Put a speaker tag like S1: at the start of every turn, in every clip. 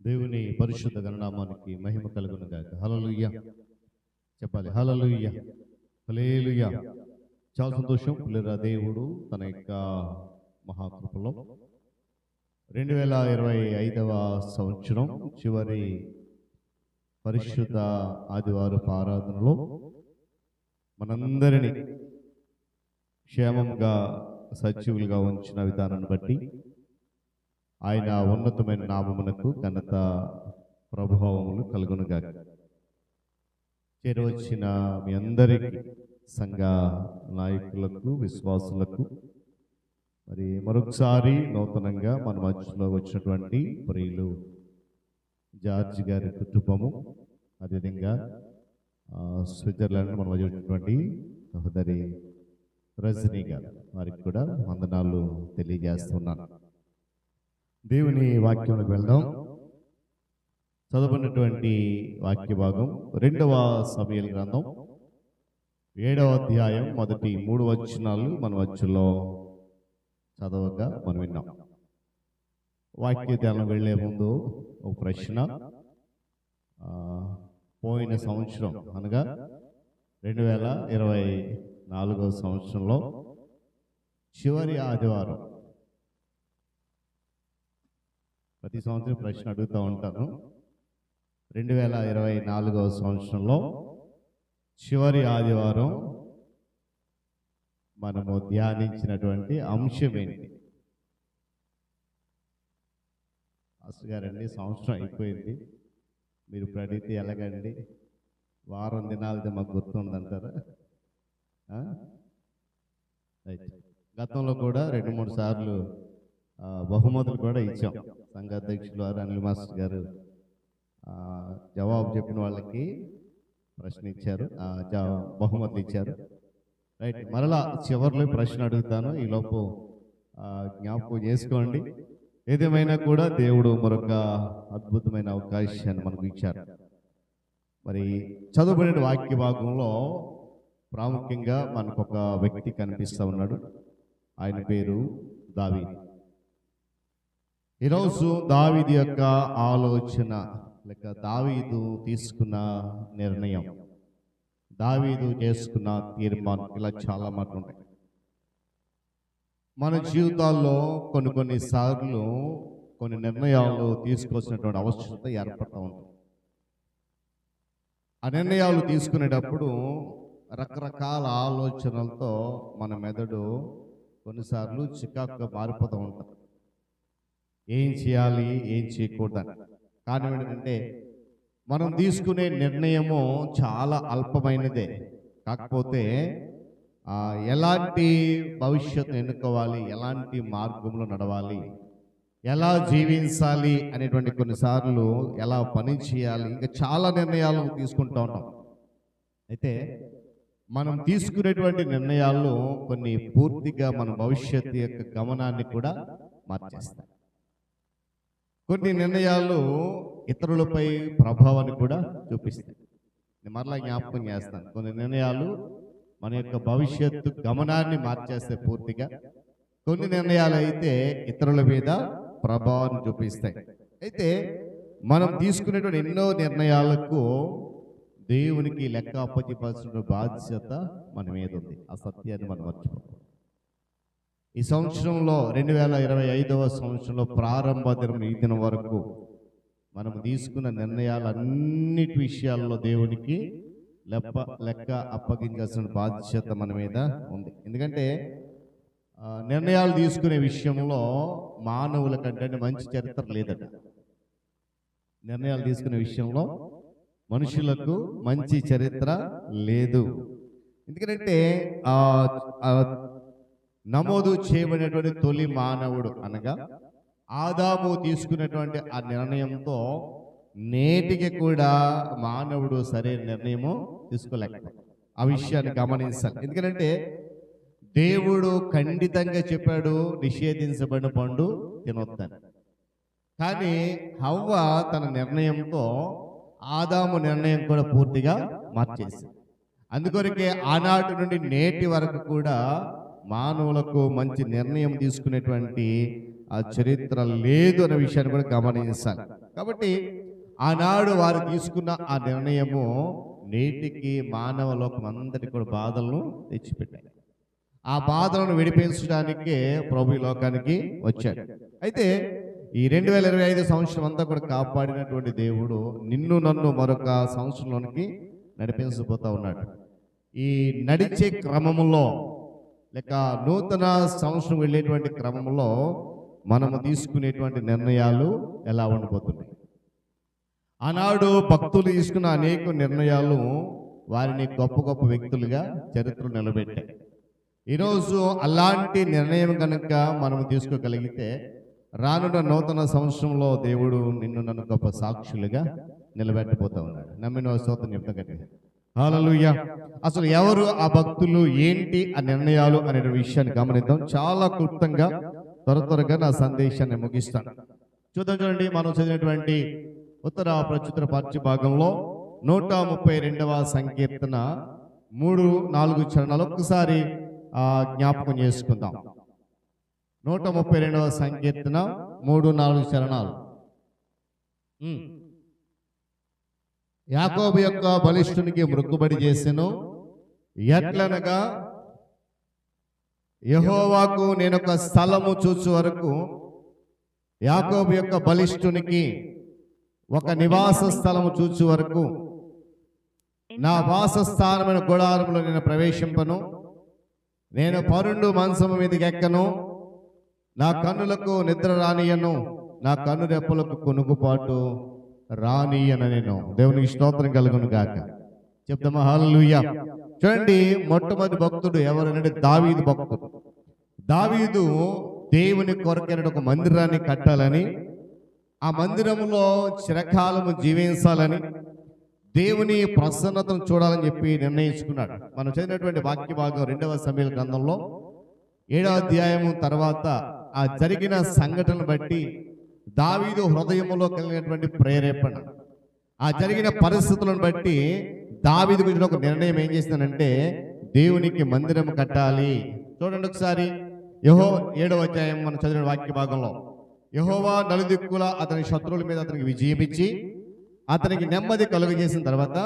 S1: దేవుని పరిశుద్ధ గణనామానికి మహిమ కలుగును గాక. హల్లెలూయా చెప్పాలి. హల్లెలూయా, హల్లెలూయా. చాలా సంతోషం పిల్లరా. దేవుడు తన యొక్క మహాకృపలో 2025వ సంవత్సరం చివరి పరిశుద్ధ ఆదివారపు ఆరాధనలో మనందరినీ క్షేమంగా సజీవులుగా ఉంచిన విధానాన్ని బట్టి ఆయన ఉన్నతమైన నామమునకు ఘనత ప్రభావములు కలుగునుగాక. చేరవచ్చిన మీ అందరికీ, సంఘ నాయకులకు, విశ్వాసులకు మరి మరొకసారి నూతనంగా మన మధ్యలో వచ్చినటువంటి ప్రియులు జార్జ్ గారి కుటుంబము, అదేవిధంగా స్విట్జర్లాండ్ మన మధ్య వచ్చినటువంటి సహోదరి రజనీ గారు, వారికి కూడా వందనాలు తెలియజేస్తున్నాను. దేవుని వాక్యంలోకి వెళ్దాం. చదువుకున్నటువంటి వాక్య భాగం 2వ సమూయేలు గ్రంథం 7వ అధ్యాయం మొదటి 3 వచనాలు మన మధ్యలో చదవగా మనం విన్నాం. వాక్య ధ్యానం వెళ్లే ముందు ఒక ప్రశ్న. పోయిన సంవత్సరం అనగా 2024వ సంవత్సరంలో చివరి ఆదివారం, ప్రతి సంవత్సరం ప్రశ్న అడుగుతూ ఉంటాను. 2024వ సంవత్సరంలో చివరి ఆదివారం మనము ధ్యానించినటువంటి అంశం ఏంటి? అసలు గారండి, సంవత్సరం అయిపోయింది, మీరు ఇప్పుడు అడిగితే ఎలాగండి, వారం దినాలది మాకు గుర్తుందంటారా? గతంలో కూడా 2-3 సార్లు బహుమతులు కూడా ఇచ్చాం. సంఘ అధ్యక్షులు అనిల్ మాస్టర్ గారు జవాబు చెప్పిన వాళ్ళకి ప్రశ్న ఇచ్చారు, బహుమతులు ఇచ్చారు. రైట్, మరలా చివరిలో ప్రశ్న అడుగుతాను, ఈలోపు జ్ఞాపకం చేసుకోండి. ఏదేమైనా కూడా దేవుడు మరొక అద్భుతమైన అవకాశాన్ని మనకు ఇచ్చారు. మరి చదువుబడిన వాక్య భాగంలో ప్రాముఖ్యంగా మనకు ఒక వ్యక్తి కనిపిస్తూ ఉన్నాడు. ఆయన పేరు దావీదు. ఈరోజు దావీదు యొక్క ఆలోచన, లేక దావీదు తీసుకున్న నిర్ణయం, దావీదు చేసుకున్న తీర్మానం, ఇలా చాలా మాటలు ఉంటాయి. మన జీవితాల్లో కొన్ని సార్లు కొన్ని నిర్ణయాలు తీసుకోవాల్సినటువంటి అవసరత ఏర్పడుతూ ఉంటుంది. ఆ నిర్ణయాలు తీసుకునేటప్పుడు రకరకాల ఆలోచనలతో మన మెదడు కొన్నిసార్లు చికాకుగా మారిపోతూ ఉంటాం. ఏం చేయాలి, ఏం చేయకూడదని. కానీ ఏంటంటే మనం తీసుకునే నిర్ణయము చాలా అల్పమైనదే, కాకపోతే ఎలాంటి భవిష్యత్తు ఎన్నుకోవాలి, ఎలాంటి మార్గంలో నడవాలి, ఎలా జీవించాలి అనేటువంటి కొన్నిసార్లు ఎలా పని చేయాలి, ఇంకా చాలా నిర్ణయాలు తీసుకుంటూ ఉంటాం. అయితే మనం తీసుకునేటువంటి నిర్ణయాలు కొన్ని పూర్తిగా మన భవిష్యత్తు యొక్క గమనాన్ని కూడా మార్చేస్తాయి. కొన్ని నిర్ణయాలు ఇతరులపై ప్రభావాన్ని కూడా చూపిస్తాయి. నేను మరలా జ్ఞాపకం చేస్తాను, కొన్ని నిర్ణయాలు మన యొక్క భవిష్యత్తు గమనాన్ని మార్చేస్తాయి పూర్తిగా. కొన్ని నిర్ణయాలు అయితే ఇతరుల మీద ప్రభావాన్ని చూపిస్తాయి. అయితే మనం తీసుకునేటువంటి ఎన్నో నిర్ణయాలకు దేవునికి లెక్క అప్పచెప్పాల్సిన బాధ్యత మన మీద ఉంది. ఆ సత్యాన్ని మనం మర్చిపోతాం. ఈ సంవత్సరంలో 2025వ సంవత్సరంలో ప్రారంభ దినం ఈ దినం వరకు మనం తీసుకున్న నిర్ణయాలన్నిటి విషయాల్లో దేవునికి లెక్క అప్పగించాల్సిన బాధ్యత మన మీద ఉంది. ఎందుకంటే నిర్ణయాలు తీసుకునే విషయంలో మానవుల కంటే మంచి చరిత్ర లేదట. నిర్ణయాలు తీసుకునే విషయంలో మనుషులకు మంచి చరిత్ర లేదు. ఎందుకంటే నమోదు చేయబడినటువంటి తొలి మానవుడు అనగా ఆదాము తీసుకున్నటువంటి ఆ నిర్ణయంతో నేటికి కూడా మానవుడు సరైన నిర్ణయము తీసుకోలేకపోయాడు. ఆ విషయాన్ని గమనించాలి. ఎందుకంటే దేవుడు ఖండితంగా చెప్పాడు, నిషేధించబడిన పండు తినొద్దని. కానీ హవ్వ తన నిర్ణయంతో ఆదాము నిర్ణయం కూడా పూర్తిగా మార్చేసింది. అందుకొరకే ఆనాటి నుండి నేటి వరకు కూడా మానవులకు మంచి నిర్ణయం తీసుకునేటువంటి ఆ చరిత్ర లేదు అనే విషయాన్ని కూడా గమనించాలి. కాబట్టి ఆనాడు వారు తీసుకున్న ఆ నిర్ణయము నేటికి మానవ లోకం అందరికీ కూడా బాధలను తెచ్చిపెట్టాయి. ఆ బాధలను విడిపించడానికే ప్రభు ఈ లోకానికి వచ్చాడు. అయితే ఈ 2025 సంవత్సరం అంతా కూడా కాపాడినటువంటి దేవుడు నిన్ను నన్ను మరొక సంవత్సరంలోనికి నడిపించబోతా ఉన్నాడు. ఈ నడిచే క్రమంలో లేక నూతన సంవత్సరం వెళ్ళేటువంటి క్రమంలో మనము తీసుకునేటువంటి నిర్ణయాలు ఎలా ఉండబోతున్నాయి? ఆనాడు భక్తులు తీసుకున్న అనేక నిర్ణయాలు వారిని గొప్ప గొప్ప వ్యక్తులుగా చరిత్రలు నిలబెట్టాయి. ఈరోజు అలాంటి నిర్ణయం కనుక మనం తీసుకోగలిగితే రానున్న నూతన సంవత్సరంలో దేవుడు నిన్ను నన్ను గొప్ప సాక్షులుగా నిలబెట్టబోతా ఉన్నాడు. నమ్మిన స్తోత్రం చెప్తాం గట్టిగా హల్లెలూయా. అసలు ఎవరు ఆ భక్తులు, ఏంటి ఆ నిర్ణయాలు అనే విషయాన్ని గమనిద్దాం. చాలా క్లుప్తంగా త్వరగా నా సందేశాన్ని ముగిస్తాను. చూడండి, మనం చదివినటువంటి ఉత్తర ప్రచుత్ర పాఠ్య భాగంలో 132వ సంకీర్తన 3-4 చరణాలు ఒక్కసారి జ్ఞాపకం చేసుకుందాం. 132వ సంకీర్తన 3-4 చరణాలు. యాకోబు యొక్క బలిష్ఠునికి మృక్కుబడి చేసెను, ఎట్లనగా యెహోవాకు నేనొక స్థలము చూచు వరకు, యాకోబు యొక్క బలిష్ఠునికి ఒక నివాస స్థలము చూచు వరకు నా వాసస్థానమైన గుడారంలో నేను ప్రవేశింపను. నేను పరుండు మంచము మీదకి ఎక్కను, నా కన్నులకు నిద్ర రానియను, నా కన్ను రెప్పలకు కొనుగుపాటు రానియన. నేను దేవునికి స్తోత్రం కలుగును గాక. చెప్తామా హల్లెలూయా. చూడండి, మొట్టమొదటి భక్తుడు ఎవరంటే దావీదు భక్తుడు. దావీదు దేవుని కొరకైన ఒక మందిరాన్ని కట్టాలని, ఆ మందిరంలో చిరకాలము జీవించాలని, దేవుని ప్రసన్నతను చూడాలని చెప్పి నిర్ణయించుకున్నాడు. మనం చదివినటువంటి వాక్య భాగం 2వ సమూయేలు గ్రంథంలో 7వ అధ్యాయము తర్వాత ఆ జరిగిన సంఘటనను బట్టి దావీదు హృదయంలో కలిగినటువంటి ప్రేరేపణ, ఆ జరిగిన పరిస్థితులను బట్టి దావీదు గురించి ఒక నిర్ణయం ఏం చేసిందంటే దేవునికి మందిరం కట్టాలి. చూడండి ఒకసారి, 7వ అధ్యాయం మనం చదివిన వాక్య భాగంలో, యెహోవా నలుదిక్కుల అతని శత్రువుల మీద అతనికి విజయం ఇచ్చి అతనికి నెమ్మది కలుగజేసిన తర్వాత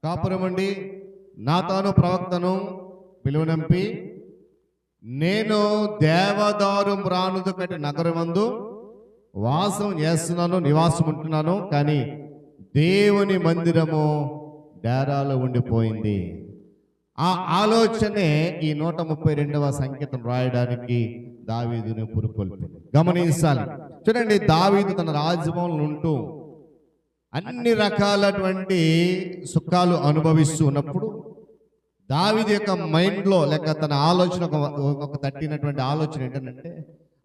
S1: కాపురమండి నాతాను ప్రవక్తను పిలువనంపి, నేను దేవదారు మ్రానుతో కట్టి నగరమందు వాసం చేస్తున్నాను, నివాసం ఉంటున్నాను, కానీ దేవుని మందిరము డేరాలో ఉండిపోయింది. ఆ ఆలోచనే ఈ 132వ సంకీర్తన రాయడానికి దావీదుని పురుకొల్పింది. గమనించాలి. చూడండి, దావీదు తన రాజభవనంలో ఉంటూ అన్ని రకాలటువంటి సుఖాలు అనుభవిస్తూ ఉన్నప్పుడు దావీదు యొక్క మైండ్లో లేక తన ఆలోచన ఒక తట్టినటువంటి ఆలోచన ఏంటంటే,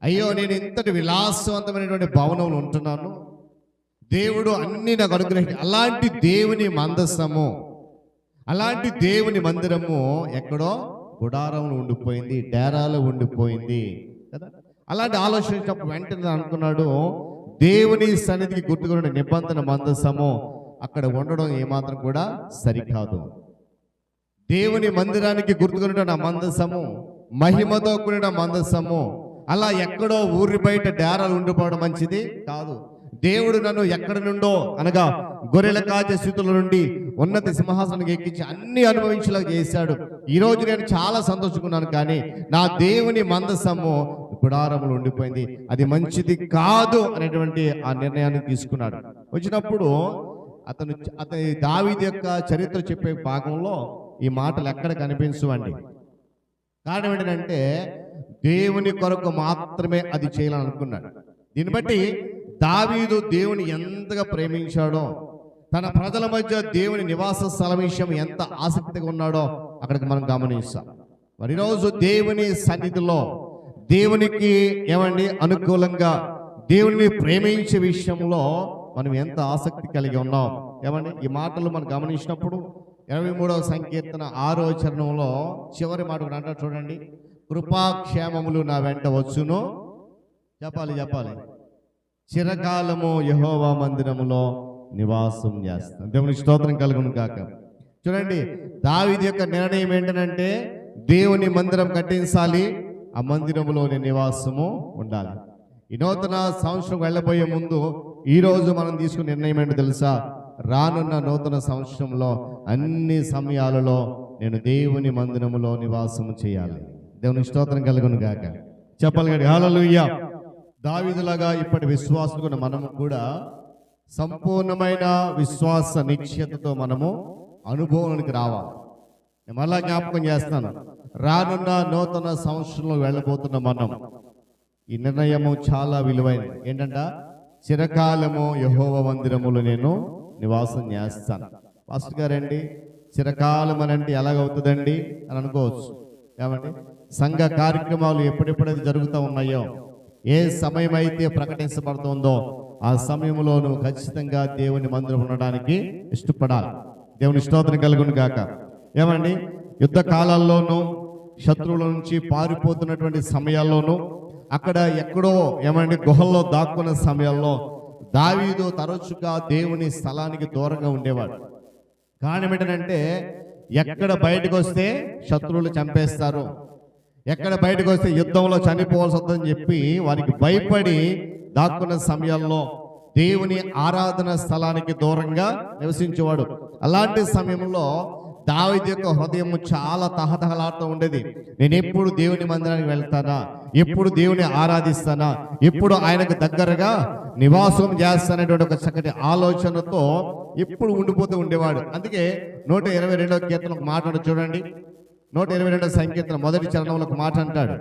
S1: అయ్యో నేను ఇంతటి విలాసవంతమైనటువంటి భవనంలో ఉంటున్నాను, దేవుడు అన్ని నాకు అనుగ్రహించి, అలాంటి దేవుని మందసము, అలాంటి దేవుని మందిరము ఎక్కడో గుడారంలో ఉండిపోయింది, డేరాలో ఉండిపోయింది కదా. అలాంటి ఆలోచించినప్పుడు వెంటనే అనుకున్నాడు, దేవుని సన్నిధికి గుర్తుకున్న నిబంధన మందసము అక్కడ ఉండడం ఏమాత్రం కూడా సరికాదు. దేవుని మందిరానికి గుర్తుకున్న ఆ మందసము, మహిమతో కూడిన మందసము అలా ఎక్కడో ఊరి బయట డేరాలు ఉండిపోవడం మంచిది కాదు. దేవుడు నన్ను ఎక్కడి నుండో అనగా గొర్రెల కాచే స్థితుల నుండి ఉన్నత సింహాసనానికి ఎక్కించి అన్ని అనుభవించేలా చేశాడు. ఈ రోజు నేను చాలా సంతోషిస్తున్నాను, కానీ నా దేవుని మందసము గుడారములు ఉండిపోయింది, అది మంచిది కాదు అనేటువంటి ఆ నిర్ణయాన్ని తీసుకున్నాడు. వచ్చినప్పుడు అతని దావీదు యొక్క చరిత్ర చెప్పే భాగంలో ఈ మాటలు ఎక్కడ కనిపించవండి. కారణం ఏంటంటే దేవుని కొరకు మాత్రమే అది చేయాలని అనుకున్నాడు. దీన్ని బట్టి దావీదు దేవుని ఎంతగా ప్రేమించాడో, తన ప్రజల మధ్య దేవుని నివాస స్థలం విషయం ఎంత ఆసక్తిగా ఉన్నాడో అక్కడికి మనం గమనిస్తాం. మరి ఈరోజు దేవుని సన్నిధిలో దేవునికి అనుకూలంగా దేవుని ప్రేమించే విషయంలో మనం ఎంత ఆసక్తి కలిగి ఉన్నాం. ఈ మాటలు మనం గమనించినప్పుడు 23వ సంకీర్తన 6వ చరణంలో చివరి మాట అంటారు చూడండి, కృపాక్షేమములు నా వెంట వచ్చును, చెప్పాలి చిరకాలము యెహోవా మందిరములో నివాసం చేస్తాను. దేవునికి స్తోత్రం కలుగును కాక. చూడండి, దావీదు యొక్క నిర్ణయం ఏంటంటే దేవుని మందిరం కట్టించాలి, ఆ మందిరములోని నివాసము ఉండాలి. ఈ నూతన సంవత్సరం వెళ్ళబోయే ముందు ఈ రోజు మనం తీసుకున్న నిర్ణయం ఏంటో తెలుసా? రానున్న నూతన సంవత్సరంలో అన్ని సమయాలలో నేను దేవుని మందిరములో నివాసం చేయాలి. దేవుని స్తోత్రం కలుగును గాక. చెప్పాలి కానీ హల్లెలూయా. దావీదులాగా ఇప్పటి విశ్వాసులు మనము కూడా సంపూర్ణమైన విశ్వాస నిశ్చయతతో మనము అనుభవానికి రావాలి. నేను మళ్ళా జ్ఞాపకం చేస్తాను, రానున్న నూతన సంవత్సరంలో వెళ్ళబోతున్న మనం ఈ నిర్ణయము చాలా విలువైనది. ఏంటంట? చిరకాలము యెహోవా మందిరములో నేను నివాసం చేస్తాను. పాస్టర్ గారండి, చిరకాలం అని అంటే ఎలాగవుతుందండి అని అనుకోవచ్చు. ఏమండి, సంఘ కార్యక్రమాలు ఎప్పుడెప్పుడైతే జరుగుతూ ఉన్నాయో, ఏ సమయం అయితే ప్రకటించబడుతుందో ఆ సమయంలో నువ్వు ఖచ్చితంగా దేవుని మందిరం ఉండడానికి ఇష్టపడాలి. దేవుని స్తోత్రం కలుగును గాక. ఏమండి, యుద్ధ కాలాల్లోనూ శత్రువుల నుంచి పారిపోతున్నటువంటి సమయాల్లోనూ అక్కడ ఎక్కడో ఏమండి గుహల్లో దాక్కున్న సమయాల్లో దావీదు తరచుగా దేవుని స్థలానికి దూరంగా ఉండేవాడు. కారణం ఏంటంటే ఎక్కడ బయటకు వస్తే శత్రువులు చంపేస్తారు, ఎక్కడ బయటకు వస్తే యుద్ధంలో చనిపోవాల్సి వస్తుందని చెప్పి వారికి భయపడి దాక్కున్న సమయాల్లో దేవుని ఆరాధన స్థలానికి దూరంగా నివసించేవాడు. అలాంటి సమయంలో దావీదు యొక్క హృదయం చాలా తహతహలాడుతూ ఉండేది. నేను ఎప్పుడు దేవుని మందిరానికి వెళ్తానా, ఎప్పుడు దేవుని ఆరాధిస్తానా, ఎప్పుడు ఆయనకు దగ్గరగా నివాసం చేస్తానటువంటి ఒక చక్కటి ఆలోచనతో ఎప్పుడు ఉండిపోతూ ఉండేవాడు. అందుకే 122వ కీర్తన ఒక మాట చూడండి. 122వ సంకీర్తన మొదటి చరణంలో ఒక మాట అంటాడు,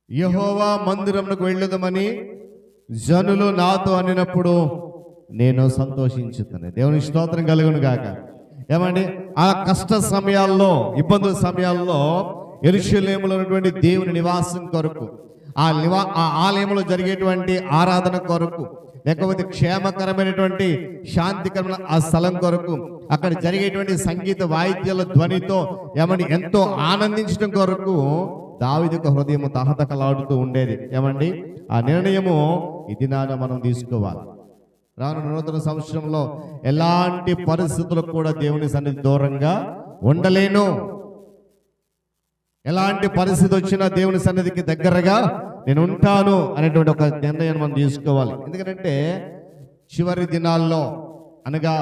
S1: యెహోవా మందిరమునకు వెళ్ళుదమని జనులు నాతో అనినప్పుడు నేను సంతోషించుతాను. దేవుని స్తోత్రం కలుగును గాక. ఏమండి, ఆ కష్ట సమయాల్లో, ఇబ్బందుల సమయాల్లో యెరూషలేములో ఉన్నటువంటి దేవుని నివాసం కొరకు, ఆ ఆలయంలో జరిగేటువంటి ఆరాధన కొరకు, లేకపోతే క్షేమకరమైనటువంటి శాంతికరమైన ఆ స్థలం కొరకు, అక్కడ జరిగేటువంటి సంగీత వాయిద్యాల ధ్వనితో ఏమండి ఎంతో ఆనందించడం కొరకు దావీదు హృదయం తహతకలాడుతూ ఉండేది. ఏమండి, ఆ నిర్ణయము ఈ దినాన మనం తీసుకోవాలి. రానున్న నూతన సంవత్సరంలో ఎలాంటి పరిస్థితులకు కూడా దేవుని సన్నిధి దూరంగా ఉండలేను. ఎలాంటి పరిస్థితి వచ్చినా దేవుని సన్నిధికి దగ్గరగా నేను ఉంటాను అనేటువంటి ఒక నిర్ణయాన్ని మనం తీసుకోవాలి. ఎందుకంటే చివరి దినాల్లో అనగా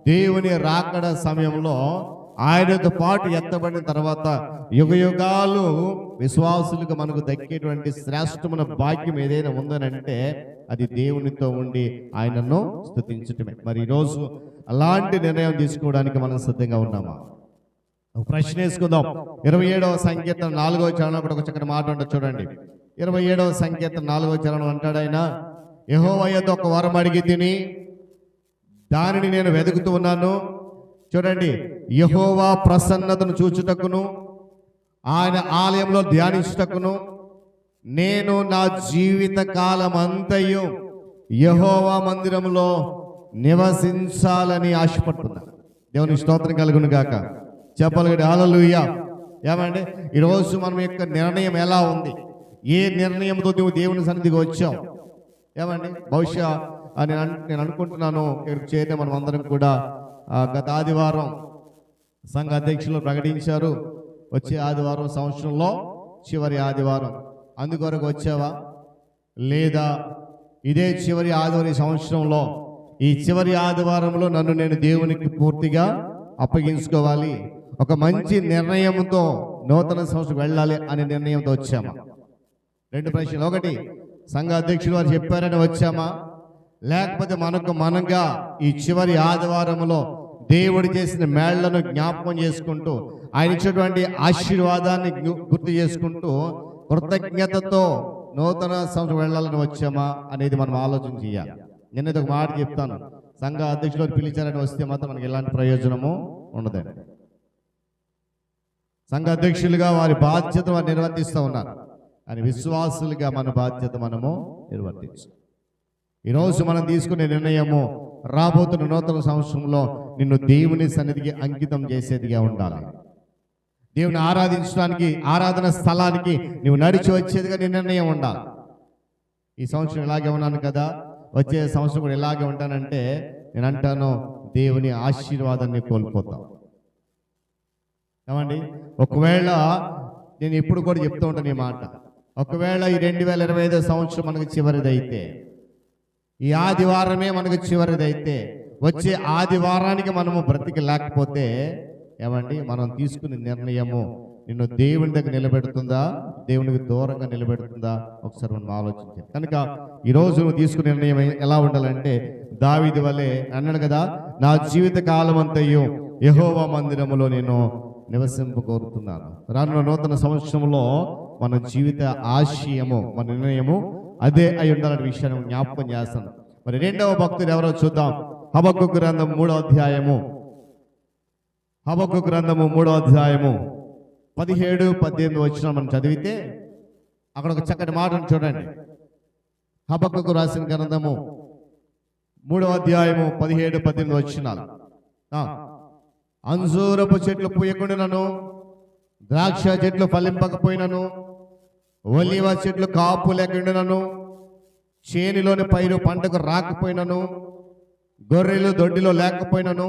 S1: దేవుని రాకడ సమయంలో ఆయనతో పాటు ఎత్తబడిన తర్వాత యుగయుగాలు విశ్వాసులకు మనకు దక్కేటువంటి శ్రేష్టమైన భాగ్యం ఏదైనా ఉందనంటే అది దేవునితో ఉండి ఆయనను స్తుతించటమే. మరి ఈరోజు అలాంటి నిర్ణయం తీసుకోవడానికి మనం సిద్ధంగా ఉన్నామా? ఒక ప్రశ్న వేసుకుందాం. 27వ సంకీర్తన 4వ చరణంలో కూడా ఒక చక్కటి మాట ఉంటుంది చూడండి. 27వ సంకీర్తన 4వ చరణం అంటాడు ఆయన, యెహోవా యొద్ద ఒక వరం అడిగి తిని దానిని నేను వెతుకుతూ ఉన్నాను. చూడండి, యెహోవా ప్రసన్నతను చూచుటకును ఆయన ఆలయంలో ధ్యానించుటకును నేను నా జీవిత కాలం అంతయు యెహోవా మందిరంలో నివసించాలని ఆశపడుతున్నా. దేవుని స్తోత్రం కలుగును గాక. చెప్పాలి హల్లెలూయా. ఏమండి, ఈరోజు మనం యొక్క నిర్ణయం ఎలా ఉంది? ఏ నిర్ణయంతో నువ్వు దేవుని సన్నిధికి వచ్చావు? ఏమండి, బహుశా నేను అనుకుంటున్నాను ఇక్కడికి చేరిన మనం అందరం కూడా గత ఆదివారం సంఘ అధ్యక్షులు ప్రకటించారు, వచ్చే ఆదివారం సంవత్సరంలో చివరి ఆదివారం. అందుకొరకు వచ్చావా? లేదా ఇదే చివరి ఆదివారం సంవత్సరంలో ఈ చివరి ఆదివారంలో నన్ను నేను దేవునికి పూర్తిగా అప్పగించుకోవాలి, ఒక మంచి నిర్ణయంతో నూతన సంవత్సరం వెళ్ళాలి అనే నిర్ణయంతో వచ్చామా? రెండు ప్రశ్నలు. ఒకటి, సంఘ అధ్యక్షులు వారు చెప్పారని వచ్చామా, లేకపోతే మనంగా ఈ చివరి ఆదివారంలో దేవుడు చేసిన మేళ్లను జ్ఞాపకం చేసుకుంటూ ఆయన ఇచ్చినటువంటి ఆశీర్వాదాన్ని గుర్తు చేసుకుంటూ కృతజ్ఞతతో నూతన సంవత్సరం వెళ్ళాలని వచ్చామా అనేది మనం ఆలోచన చేయాలి. నేనైతే ఒక మాట చెప్తాను, సంఘ అధ్యక్షులు పిలిచారని వస్తే మాత్రం మనకి ఎలాంటి ప్రయోజనము ఉండదండి. సంఘ అధ్యక్షులుగా వారి బాధ్యత వారు నిర్వర్తిస్తూ ఉన్నారు, అని విశ్వాసులుగా మన బాధ్యత మనము నిర్వర్తించాలి. ఈరోజు మనం తీసుకునే నిర్ణయము రాబోతున్న నూతన సంవత్సరంలో నిన్ను దేవుని సన్నిధికి అంకితం చేసేదిగా ఉండాలి. దేవుని ఆరాధించడానికి ఆరాధన స్థలానికి నువ్వు నడిచి వచ్చేదిగా నీ నిర్ణయం ఉండాలి. ఈ సంవత్సరం ఇలాగే ఉన్నాను కదా, వచ్చే సంవత్సరం కూడా ఇలాగే ఉంటానంటే నేను అంటాను దేవుని ఆశీర్వాదాన్ని కోల్పోతాం. ఏమండి, ఒకవేళ నేను ఎప్పుడు కూడా చెప్తూ ఉంటాను ఈ మాట, ఒకవేళ ఈ 2025 సంవత్సరం మనకు చివరిదైతే, ఈ ఆదివారమే మనకు చివరిదైతే, వచ్చే ఆదివారానికి మనము బ్రతికి లేకపోతే ఏమండి, మనం తీసుకునే నిర్ణయము నిన్ను దేవుని దగ్గర నిలబెడుతుందా, దేవునికి దూరంగా నిలబెడుతుందా? ఒకసారి మనం ఆలోచించాలి. కనుక ఈరోజు నువ్వు తీసుకునే నిర్ణయం ఎలా ఉండాలంటే, దావీదు వలె అన్నాడు కదా, నా జీవిత కాలం అంతయు యెహోవా మందిరములో నేను నివసింప కోరుతున్నాను. రానున్న నూతన సంవత్సరంలో మన జీవిత ఆశయము, మన నిర్ణయము అదే అయి ఉండాలనే విషయాన్ని జ్ఞాపకం చేస్తాను. మరి రెండవ భక్తుడు ఎవరో చూద్దాం. హబక్కూకు గ్రంథం 3వ అధ్యాయము, హబక్కూకు గ్రంథము 3వ అధ్యాయము 17-18 వచ్చిన మనం చదివితే అక్కడ ఒక చక్కటి మాటను చూడండి. హబక్కూకు రాసిన గ్రంథము 3వ అధ్యాయము 17-18 వచ్చినాలు. అంజూరపు చెట్లు పూయకుండాను, ద్రాక్ష చెట్లు ఫలింపకపోయినను, ఒలివ చెట్లు కాపు లేకుండాను, చేనిలోని పైరు పంటకు రాకపోయినను, గొర్రెలు దొడ్డిలో లేకపోయినను,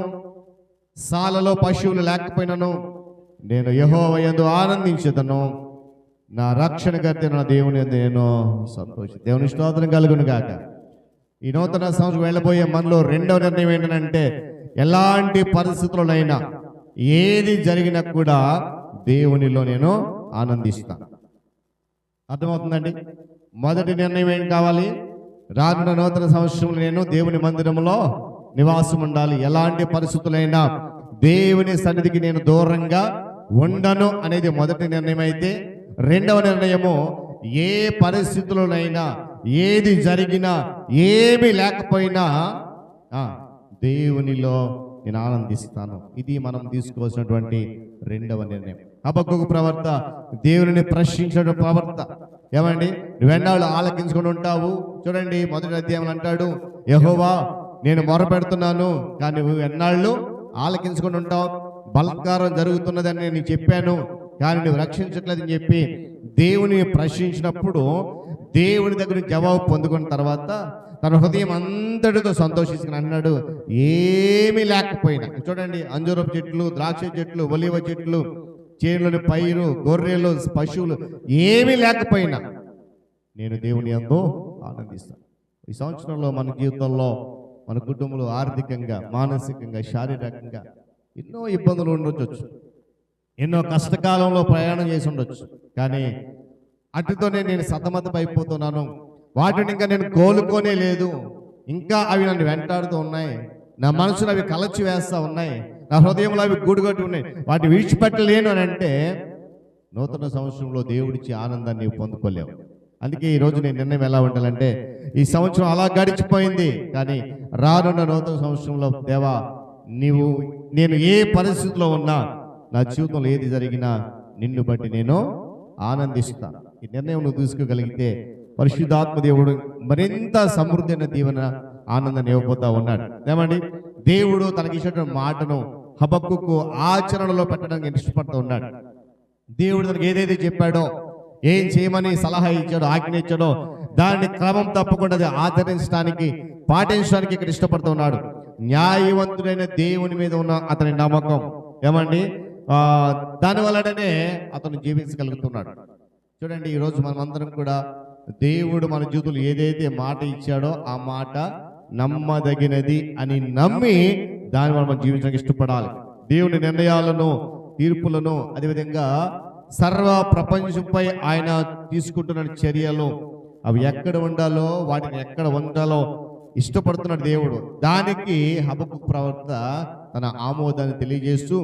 S1: సాలలో పశువులు లేకపోయినను, నేను యెహోవా యందు ఆనందించుదను, నా రక్షణకర్త నా దేవుని యందు నేను సంతోషం. దేవుని స్తోత్రం కలుగును గాక. ఈ నూతన సంవత్సరం వెళ్ళబోయే మనలో రెండవ నిర్ణయం ఏంటంటే, ఎలాంటి పరిస్థితులైనా ఏది జరిగినా కూడా దేవునిలో నేను ఆనందిస్తాను. అర్థమవుతుందండి? మొదటి నిర్ణయం ఏం కావాలి? రానున్న నూతన సంవత్సరంలో నేను దేవుని మందిరంలో నివాసం ఉండాలి. ఎలాంటి పరిస్థితులైనా దేవుని సన్నిధికి నేను దూరంగా ఉండను అనేది మొదటి నిర్ణయం అయితే, రెండవ నిర్ణయము ఏ పరిస్థితుల్లోనైనా ఏది జరిగినా ఏమి లేకపోయినా దేవునిలో నేను ఆనందిస్తాను. ఇది మనం తీసుకోవాల్సినటువంటి రెండవ నిర్ణయం. హబక్కూకు ప్రవక్త దేవుని ప్రశ్నించడం ప్రవక్త. ఏమండి, నువ్వెన్నాళ్ళు ఆలకించుకొని ఉంటావు? చూడండి, మొదటి అధ్యాయం అంటాడు, యెహోవా నేను మొరపెడుతున్నాను కానీ నువ్వు ఎన్నాళ్ళు ఆలకించుకొని ఉంటావు? బలాత్కారం జరుగుతున్నదని నేను చెప్పాను కానీ నువ్వు రక్షించట్లేదని చెప్పి దేవుని ప్రశ్నించినప్పుడు దేవుని దగ్గర జవాబు పొందుకున్న తర్వాత తన హృదయం అంతటితో సంతోషించుకుని అన్నాడు, ఏమీ లేకపోయినా. చూడండి, అంజూరపు చెట్లు, ద్రాక్ష చెట్లు, ఒలివ చెట్లు, చేనులోని పైరు, గొర్రెలు, పశువులు ఏమీ లేకపోయినా నేను దేవుని యందు ఆనందిస్తాను. ఈ సంవత్సరంలో మన జీవితంలో, మన కుటుంబంలో ఆర్థికంగా, మానసికంగా, శారీరకంగా ఎన్నో ఇబ్బందులు ఉండొచ్చు, ఎన్నో కష్టకాలంలో ప్రయాణం చేసి ఉండొచ్చు. కానీ అటుతోనే నేను సతమతమైపోతున్నాను, వాటిని ఇంకా నేను కోలుకోనే లేదు, ఇంకా అవి నన్ను వెంటాడుతూ ఉన్నాయి, నా మనసులో అవి కలచి వేస్తూ ఉన్నాయి, నా హృదయంలో అవి గూడుగట్టి ఉన్నాయి, వాటిని విడిచిపెట్టలేను అని అంటే నూతన సంవత్సరంలో దేవుడిచ్చి ఆనందాన్ని పొందుకోలేవు. అందుకే ఈరోజు నేను నిర్ణయం ఎలా ఉండాలంటే, ఈ సంవత్సరం అలా గడిచిపోయింది కానీ రానున్న నూతన సంవత్సరంలో దేవా నేను ఏ పరిస్థితిలో ఉన్నా, నా జీవితంలో ఏది జరిగినా నిన్ను బట్టి నేను ఆనందిస్తాను. ఈ నిర్ణయం నువ్వు తీసుకోగలిగితే పరిశుద్ధాత్మ దేవుడు మరింత సమృద్ధి అయిన దీవెన, ఆనందాన్ని ఇవ్వబోతా ఉన్నాడు. ఏమండి, దేవుడు తనకి ఇచ్చినటువంటి మాటను హబక్కూకు ఆచరణలో పెట్టడానికి ఇష్టపడుతూ ఉన్నాడు. దేవుడు తనకి ఏదైతే చెప్పాడో, ఏం చేయమని సలహా ఇచ్చాడో, ఆజ్ఞ ఇచ్చాడో దాన్ని క్రమం తప్పకుండా ఆచరించడానికి, పాటించడానికి ఇక్కడ ఇష్టపడుతూ ఉన్నాడు. న్యాయవంతుడైన దేవుని మీద ఉన్న అతని నమ్మకం, ఏమండి, దానివల్లనే అతను జీవించగలుగుతున్నాడు. చూడండి, ఈరోజు మనమందరం కూడా దేవుడు మన జీవితంలో ఏదైతే మాట ఇచ్చాడో ఆ మాట నమ్మదగినది అని నమ్మి దాని వల్ల మనం జీవించడానికి ఇష్టపడాలి. దేవుని నిర్ణయాలను, తీర్పులను, అదేవిధంగా సర్వ ప్రపంచంపై ఆయన తీసుకుంటున్న చర్యలు అవి ఎక్కడ ఉండాలో వాటిని ఎక్కడ ఉండాలో ఇష్టపడుతున్నాడు దేవుడు. దానికి హబక్కూకు ప్రవక్త తన ఆమోదాన్ని తెలియజేస్తూ,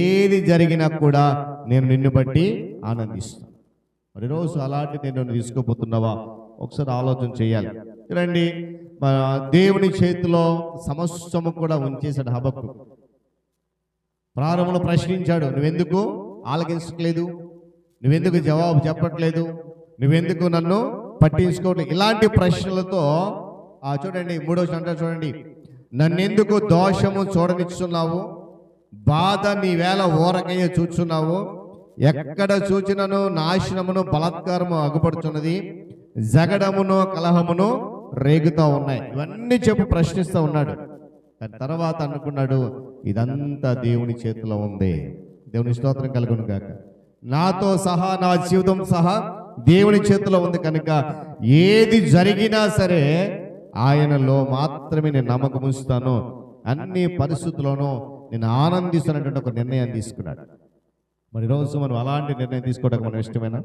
S1: ఏది జరిగినా కూడా నేను నిన్ను బట్టి ఆనందిస్తాను. మరి రోజు అలాంటి నేను తీసుకోబోతున్నావా? ఒకసారి ఆలోచన చేయాలి. చూడండి, దేవుని చేతిలో సమస్తము కూడా ఉంచేశాడు హబక్కూకు. ప్రారంభంలో ప్రశ్నించాడు, నువ్వెందుకు ఆలకించట్లేదు, నువ్వెందుకు జవాబు చెప్పట్లేదు, నువ్వెందుకు నన్ను పట్టించుకోవట్లేదు, ఇలాంటి ప్రశ్నలతో చూడండి 3వ అంటారు, చూడండి, నన్నెందుకు దోషము చూడనిస్తున్నావు, బాధ నీ వేళ ఊరకయ్య చూచున్నావు, ఎక్కడ చూచినను నాశనమును బలాత్కారము అగుపడుతున్నది, జగడమును కలహమును రేగుతూ ఉన్నాయి. ఇవన్నీ చెప్పు ప్రశ్నిస్తూ ఉన్నాడు. కానీ తర్వాత అనుకున్నాడు, ఇదంతా దేవుని చేతిలో ఉంది. దేవుని స్తోత్రం కలుగును గాక. నాతో సహా, నా జీవితం సహా దేవుని చేతిలో ఉంది కనుక ఏది జరిగినా సరే ఆయనలో మాత్రమే నేను నమ్మకం ఉంచుతాను, అన్ని పరిస్థితుల్లోనూ నేను ఆనందిస్తున్నటువంటి ఒక నిర్ణయాన్ని తీసుకున్నాడు. మరి రోజు మనం అలాంటి నిర్ణయం తీసుకోవడానికి మనం ఇష్టమేనా?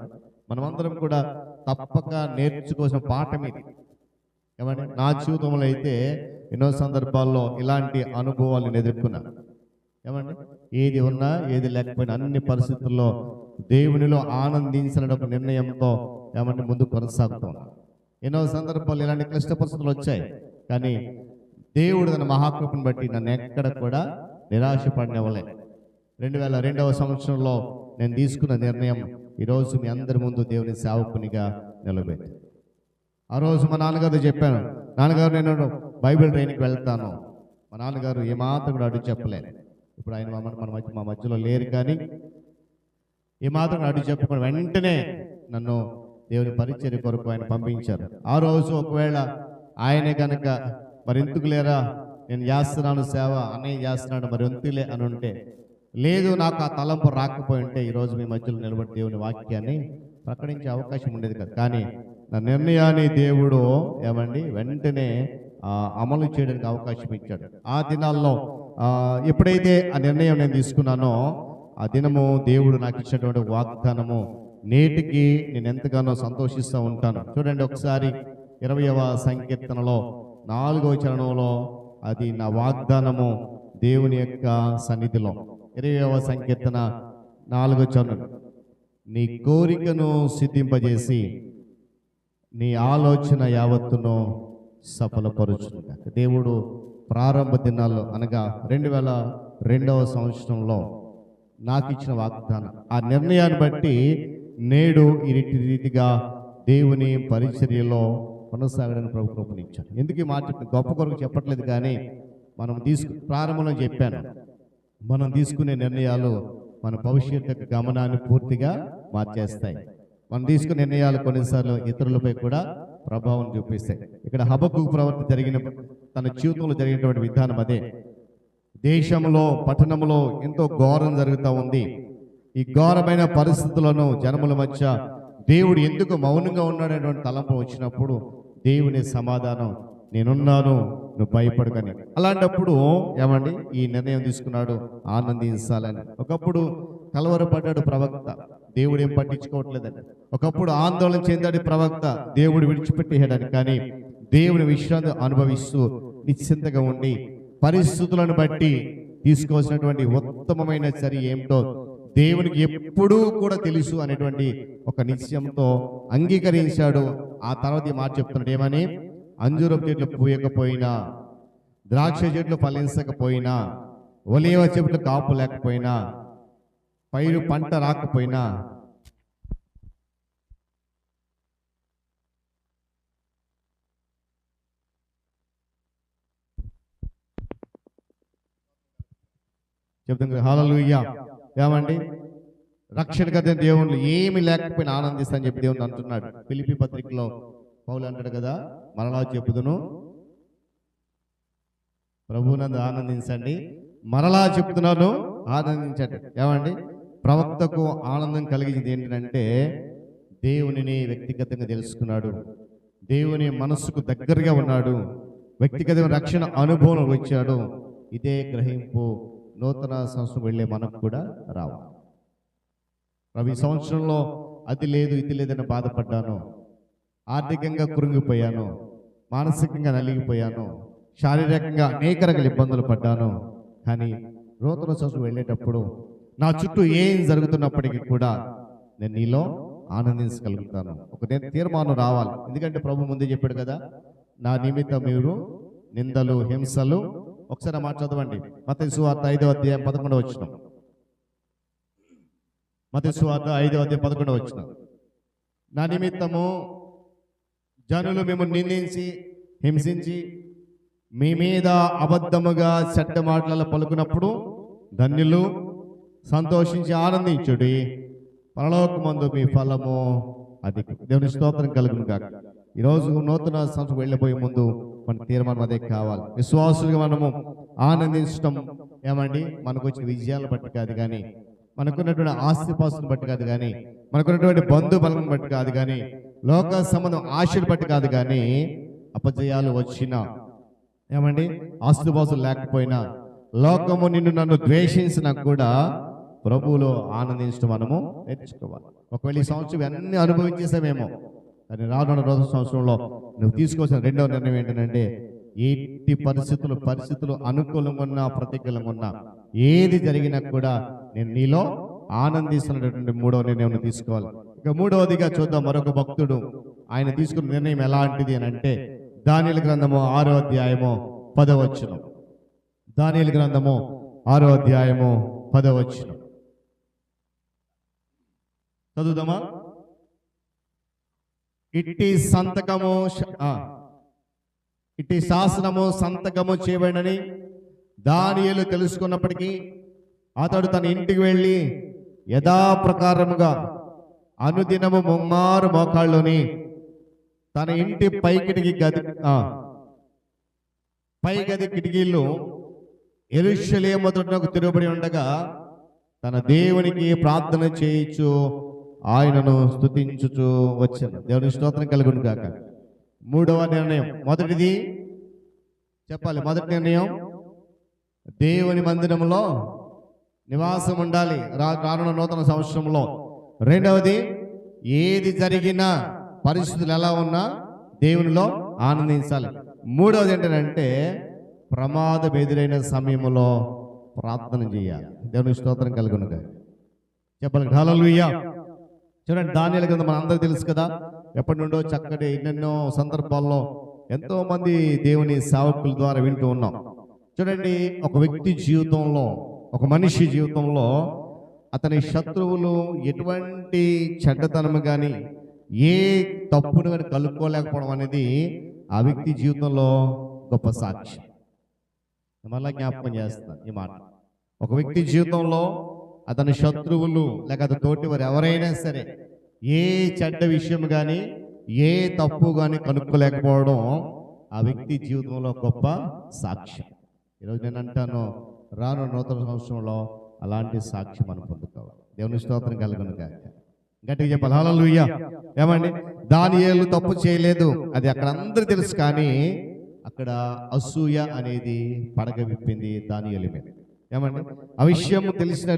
S1: మనమందరం కూడా తప్పక నేర్చుకోవాల్సిన పాఠం ఇది. ఏమంటే నా జీవితంలో అయితే ఎన్నో సందర్భాల్లో ఇలాంటి అనుభవాలు నేను ఎదుర్కొన్నాను. ఏమండి, ఏది ఉన్నా ఏది లేకపోయినా అన్ని పరిస్థితుల్లో దేవునిలో ఆనందించాలని ఒక నిర్ణయంతో ఏమంటే ముందు కొనసాగుతాం. ఎన్నో సందర్భాలు ఇలాంటి క్లిష్ట పరిస్థితులు వచ్చాయి, కానీ దేవుడు తన మహాకృపను బట్టి నన్ను ఎక్కడ కూడా నిరాశపడినవ్వలే. 2002వ సంవత్సరంలో నేను తీసుకున్న నిర్ణయం ఈరోజు మీ అందరి ముందు దేవుని సేవకునిగా నిలబెట్టి. ఆ రోజు మా నాన్నగారు చెప్పాను, నాన్నగారు నేను బైబిల్ ట్రైనింగ్కి వెళ్తాను. మా నాన్నగారు ఏమాత్రం కూడా అడుగు చెప్పలేదు. ఇప్పుడు ఆయన మా మధ్యలో లేరు, కానీ ఏమాత్రం అడుగు చెప్పకుండా వెంటనే నన్ను దేవుని పరిచర్య కొరకు ఆయన పంపించారు. ఆ రోజు ఒకవేళ ఆయనే కనుక మరి ఎందుకు లేరా, నేను చేస్తున్నాను సేవ, అన్నయ్య చేస్తున్నాడు, మరి ఎందుకులే అని ఉంటే, లేదు నాకు ఆ తలంపు రాకపోయి ఉంటే ఈరోజు మీ మధ్యలో నిలబడి దేవుని వాక్యాన్ని ప్రకటించే అవకాశం ఉండేది కదా. కానీ నా నిర్ణయాన్ని దేవుడు ఏమండి వెంటనే అమలు చేయడానికి అవకాశం ఇచ్చాడు. ఆ దినాల్లో ఎప్పుడైతే ఆ నిర్ణయం నేను తీసుకున్నానో ఆ దినము దేవుడు నాకు ఇచ్చినటువంటి వాగ్దానము నేటికి నేను ఎంతగానో సంతోషిస్తూ ఉంటాను. చూడండి ఒకసారి 20వ సంకీర్తనలో 4వ చరణంలో అది నా వాగ్దానము దేవుని యొక్క సన్నిధిలో. 20వ సంకీర్తన 4వ చరణం, నీ కోరికను సిద్ధింపజేసి నీ ఆలోచన యావత్తును సఫలపరుచుగా. దేవుడు ప్రారంభ దినాల్లో అనగా 2002వ సంవత్సరంలో నాకు ఇచ్చిన వాగ్దానం, ఆ నిర్ణయాన్ని బట్టి నేడు ఈ రీతిగా దేవుని పరిచర్యలో కొనసాగడానికి ప్రభు కృపనిచ్చాడు. ఎందుకు ఈ మాట గొప్ప కొరకు చెప్పట్లేదు, కానీ మనం ప్రారంభంలో చెప్పాను, మనం తీసుకునే నిర్ణయాలు మన భవిష్యత్తు యొక్క గమనాన్ని పూర్తిగా మార్చేస్తాయి. మనం తీసుకునే నిర్ణయాలు కొన్నిసార్లు ఇతరులపై కూడా ప్రభావం చూపిస్తాయి. ఇక్కడ హబక్కూకు ప్రవక్త జరిగిన తన జీవితంలో జరిగినటువంటి విధానం అదే. దేశంలో పట్టణంలో ఎంతో ఘోరం జరుగుతూ ఉంది. ఈ ఘోరమైన పరిస్థితులను జనముల మధ్య దేవుడు ఎందుకు మౌనంగా ఉన్నాడనేటువంటి తలంపు వచ్చినప్పుడు దేవుని సమాధానం, నేనున్నాను, నువ్వు భయపడకని. అలాంటప్పుడు ఏమండి ఈ నిర్ణయం తీసుకున్నాడు, ఆనందించాలని. ఒకప్పుడు కలవరపడ్డాడు ప్రవక్త, దేవుడు ఏం పట్టించుకోవట్లేదని. ఒకప్పుడు ఆందోళన చెందాడు ప్రవక్త, దేవుడు విడిచిపెట్టేయడానికి. కానీ దేవుని విశ్రాంతి అనుభవిస్తూ నిశ్చింతగా ఉండి పరిస్థితులను బట్టి తీసుకోవాల్సినటువంటి ఉత్తమమైన చర్య ఏమిటో దేవునికి ఎప్పుడూ కూడా తెలుసు అనేటువంటి ఒక నిశ్చయంతో అంగీకరించాడు. ఆ తర్వాత ఈ మాట చెప్తున్నాడు, ఏమని? అంజూరపు చెట్లు పూయకపోయినా, ద్రాక్ష చెట్లు ఫలించకపోయినా, ఒలీవ చెట్లు కాపు లేకపోయినా, పైరు పంట రాకపోయినా, చెప్తాను హల్లెలూయా. ఏమండి రక్షణ కదా దేవుళ్ళు ఏమి లేకపోయినా ఆనందిస్తాను చెప్పి దేవుడు అంటున్నాడు. ఫిలిప్పీ పత్రికలో పౌలు అంటాడు కదా, మరలా చెప్పుదును ప్రభువునందు ఆనందించండి, మరలా చెప్తున్నాను ఆనందించండి. ఏమండి ప్రవక్తకు ఆనందం కలిగించింది ఏంటంటే దేవునిని వ్యక్తిగతంగా తెలుసుకున్నాడు, దేవుని మనస్సుకు దగ్గరగా ఉన్నాడు, వ్యక్తిగత రక్షణ అనుభవం వచ్చాడు. ఇదే గ్రహింపు నూతన సంవత్సరం వెళ్ళే మనకు కూడా రావాలి. ఈ సంవత్సరంలో అది లేదు ఇది లేదని బాధపడ్డాను, ఆర్థికంగా కృంగిపోయాను, మానసికంగా నలిగిపోయాను, శారీరకంగా అనేక రకాల ఇబ్బందులు పడ్డాను. కానీ నూతన సంవత్సరం వెళ్ళేటప్పుడు నా చుట్టూ ఏం జరుగుతున్నప్పటికీ కూడా నేను నీలో ఆనందించగలుగుతాను. ఒక తీర్మానం రావాలి. ఎందుకంటే ప్రభు ముందే చెప్పాడు కదా, నా నిమిత్తం మీరు నిందలు హింసలు. ఒకసారి మాట చదవండి, మత్తయి సువార్త 5వ అధ్యాయం 11వ వచనం. మత్తయి సువార్త 5వ అధ్యాయం 11వ వచనం. నా నిమిత్తము జనులు మిమ్మల్ని నిందించి హింసించి మీ మీద అబద్ధముగా చెడ్డ మాటలలో పలుకున్నప్పుడు ధన్యులు, సంతోషించి ఆనందించుడి, పరలోకమందు మీ ఫలము అది. దేవుని స్తోత్రం కలుగును గాక. ఈరోజు నూతన సంవత్సరం వెళ్ళిపోయే ముందు మన తీర్మానం అదే కావాలి. విశ్వాసులుగా మనము ఆనందించడం ఏమండి మనకు వచ్చిన విజయాలను బట్టి కాదు, కానీ మనకున్నటువంటి ఆస్తిపాస్తులను బట్టి కాదు, కానీ మనకున్నటువంటి బంధు బలం బట్టి కాదు కానీ, లోక సంబంధం ఆశలు బట్టి కాదు కానీ, అపజయాలు వచ్చినా, ఏమండి, ఆస్తుపాస్తులు లేకపోయినా, లోకము నిన్ను నన్ను ద్వేషించినా కూడా ప్రభువులో ఆనందించడం మనము నేర్చుకోవాలి. ఒకవేళ ఈ సంవత్సరం అన్ని అనుభవించేసామేమో, కానీ రానున్న రోజు సంవత్సరంలో నువ్వు తీసుకోవాల్సిన రెండవ నిర్ణయం ఏంటంటే, ఎట్టి పరిస్థితులు అనుకూలంగా ఉన్నా ప్రతికూలంగా ఉన్నా, ఏది జరిగినా కూడా నేను నీలో ఆనందిస్తున్నటువంటి మూడవ నిర్ణయం తీసుకోవాలి. ఇక మూడవదిగా చూద్దాం, మరొక భక్తుడు ఆయన తీసుకున్న నిర్ణయం ఎలాంటిది అని అంటే, దానియేలు గ్రంథము 6వ అధ్యాయము 10వ వచనం. దానియేలు గ్రంథము 6వ అధ్యాయము 10వ వచనం చదువుదామా? ఇట్టి శాసనము సంతకము చేయబడినని దానియేలు తెలుసుకున్నప్పటికీ అతడు తన ఇంటికి వెళ్ళి యథాప్రకారముగా అనుదినము ముమ్మారు మోకాళ్ళుని తన ఇంటి పై గది కిటికీలు యెరూషలేము తట్టునకు తిరుగుబడి ఉండగా తన దేవునికి ప్రార్థన చేయించు ఆయనను స్తుతించుచు వచ్చాను. దేవుని స్తోత్రం కలుగును గాక. మూడవ నిర్ణయం, మొదటిది చెప్పాలి, మొదటి నిర్ణయం దేవుని మందిరంలో నివాసం ఉండాలి రానున్న నూతన సంవత్సరంలో. రెండవది, ఏది జరిగినా పరిస్థితులు ఎలా ఉన్నా దేవునిలో ఆనందించాలి. మూడవది ఏంటంటే, ప్రమాదం ఎదురైన సమయంలో ప్రార్థన చేయాలి. దేవుని స్తోత్రం కలుగును గాక. చెప్పాలి హల్లెలూయా. చూడండి, దానియేలు గ్రంథం మన అందరూ తెలుసు కదా, ఎప్పటి నుండో చక్కటి ఎన్నెన్నో సందర్భాల్లో ఎంతో మంది దేవుని సేవకుల ద్వారా వింటూ ఉన్నాం. చూడండి, ఒక వ్యక్తి జీవితంలో, ఒక మనిషి జీవితంలో అతని శత్రువులు ఎటువంటి చెడ్డతనము కానీ, ఏ తప్పును కానీ కలుపుకోలేకపోవడం అనేది ఆ వ్యక్తి జీవితంలో గొప్ప సాక్ష్యం. మళ్ళా జ్ఞాపకం చేస్తాను ఈ మాట. ఒక వ్యక్తి జీవితంలో అతని శత్రువులు లేక అతని తోటి వారు ఎవరైనా సరే ఏ చెడ్డ విషయం కానీ, ఏ తప్పు కానీ కనుక్కోలేకపోవడం ఆ వ్యక్తి జీవితంలో గొప్ప సాక్ష్యం. ఈరోజు నేను అంటాను, రానున్న నూతన సంవత్సరంలో అలాంటి సాక్ష్యం మనం పొందుకోవాలి. దేవుని స్తోత్రం కలుగును గాక. గట్టిగా చెప్పాలి హల్లెలూయా. ఏమండి, దానియేలు తప్పు చేయలేదు, అది అక్కడ అందరూ తెలుసు. కానీ అక్కడ అసూయ అనేది పడగ విప్పింది దానియేలు మీద. ఏమండి, ఆ విషయం తెలిసిన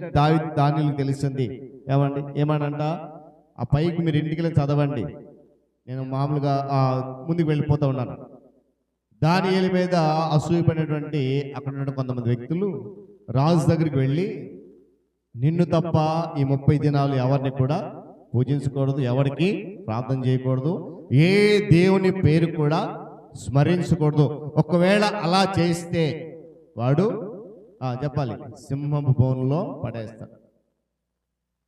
S1: దానియేలు తెలిసింది. ఏమండి, ఏమనంట, ఆ పైకి మీరు ఇంటికి వెళ్ళి చదవండి, నేను మామూలుగా ముందుకు వెళ్ళిపోతూ ఉన్నాను. దానియేలు మీద అసూయపడినటువంటి అక్కడ ఉన్న కొంతమంది వ్యక్తులు రాజు దగ్గరికి వెళ్ళి, నిన్ను తప్ప ఈ 30 దినాలు ఎవరిని కూడా పూజించకూడదు, ఎవరికి ప్రార్థన చేయకూడదు, ఏ దేవుని పేరు కూడా స్మరించకూడదు, ఒకవేళ అలా చేస్తే వాడు చెప్పాలి సింహపు బోనులో పడేస్తాడు.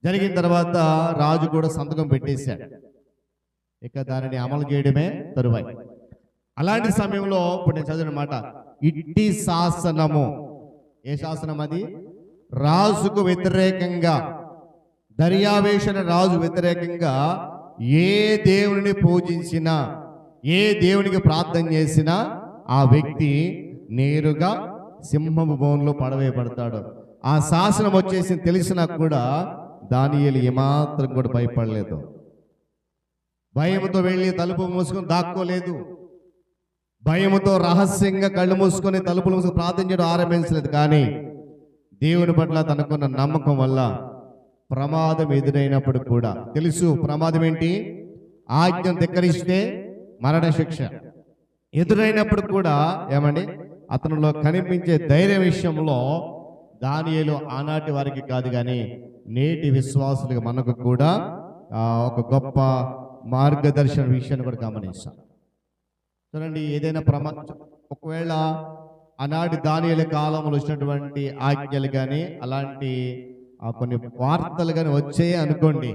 S1: జరిగిన తర్వాత రాజు కూడా సంతకం పెట్టేశాడు, ఇక దానిని అమలు చేయడమే తరువాయి. అలాంటి సమయంలో ఇప్పుడు నేను చదివిన మాట, ఇట్టి శాసనము, ఏ శాసనం అది? రాజుకు వ్యతిరేకంగా, దర్యావేషణ రాజు వ్యతిరేకంగా ఏ దేవుని పూజించినా, ఏ దేవునికి ప్రార్థన చేసినా ఆ వ్యక్తి నేరుగా సింహపు బోన్లో పడవేయబడతాడు. ఆ శాసనం వచ్చేసి తెలిసినా కూడా దానియేలు ఏమాత్రం కూడా భయపడలేదు. భయముతో వెళ్ళి తలుపు మూసుకొని దాక్కోలేదు, భయముతో రహస్యంగా కళ్ళు మూసుకొని తలుపులు మూసుకొని ప్రార్థన చేయడం ఆరంభించలేదు. కానీ దేవుని పట్ల తనకున్న నమ్మకం వల్ల ప్రమాదం ఎదురైనప్పుడు కూడా తెలుసు, ప్రమాదం ఏంటి? ఆజ్ఞను ధిక్కరిస్తే మరణ శిక్ష. ఎదురైనప్పుడు కూడా ఏమండి, అతనిలో కనిపించే ధైర్య విషయంలో దానియేలు ఆనాటి వారికి కాదు కానీ నేటి విశ్వాసులుగా మనకు కూడా ఒక గొప్ప మార్గదర్శన విషయాన్ని కూడా గమనిస్తాం. చూడండి, ఏదైనా ఒకవేళ ఆనాటి దానియేలు కాలంలో వచ్చినటువంటి ఆజ్ఞలు కానీ అలాంటి కొన్ని వార్తలు కానీ వచ్చాయి అనుకోండి,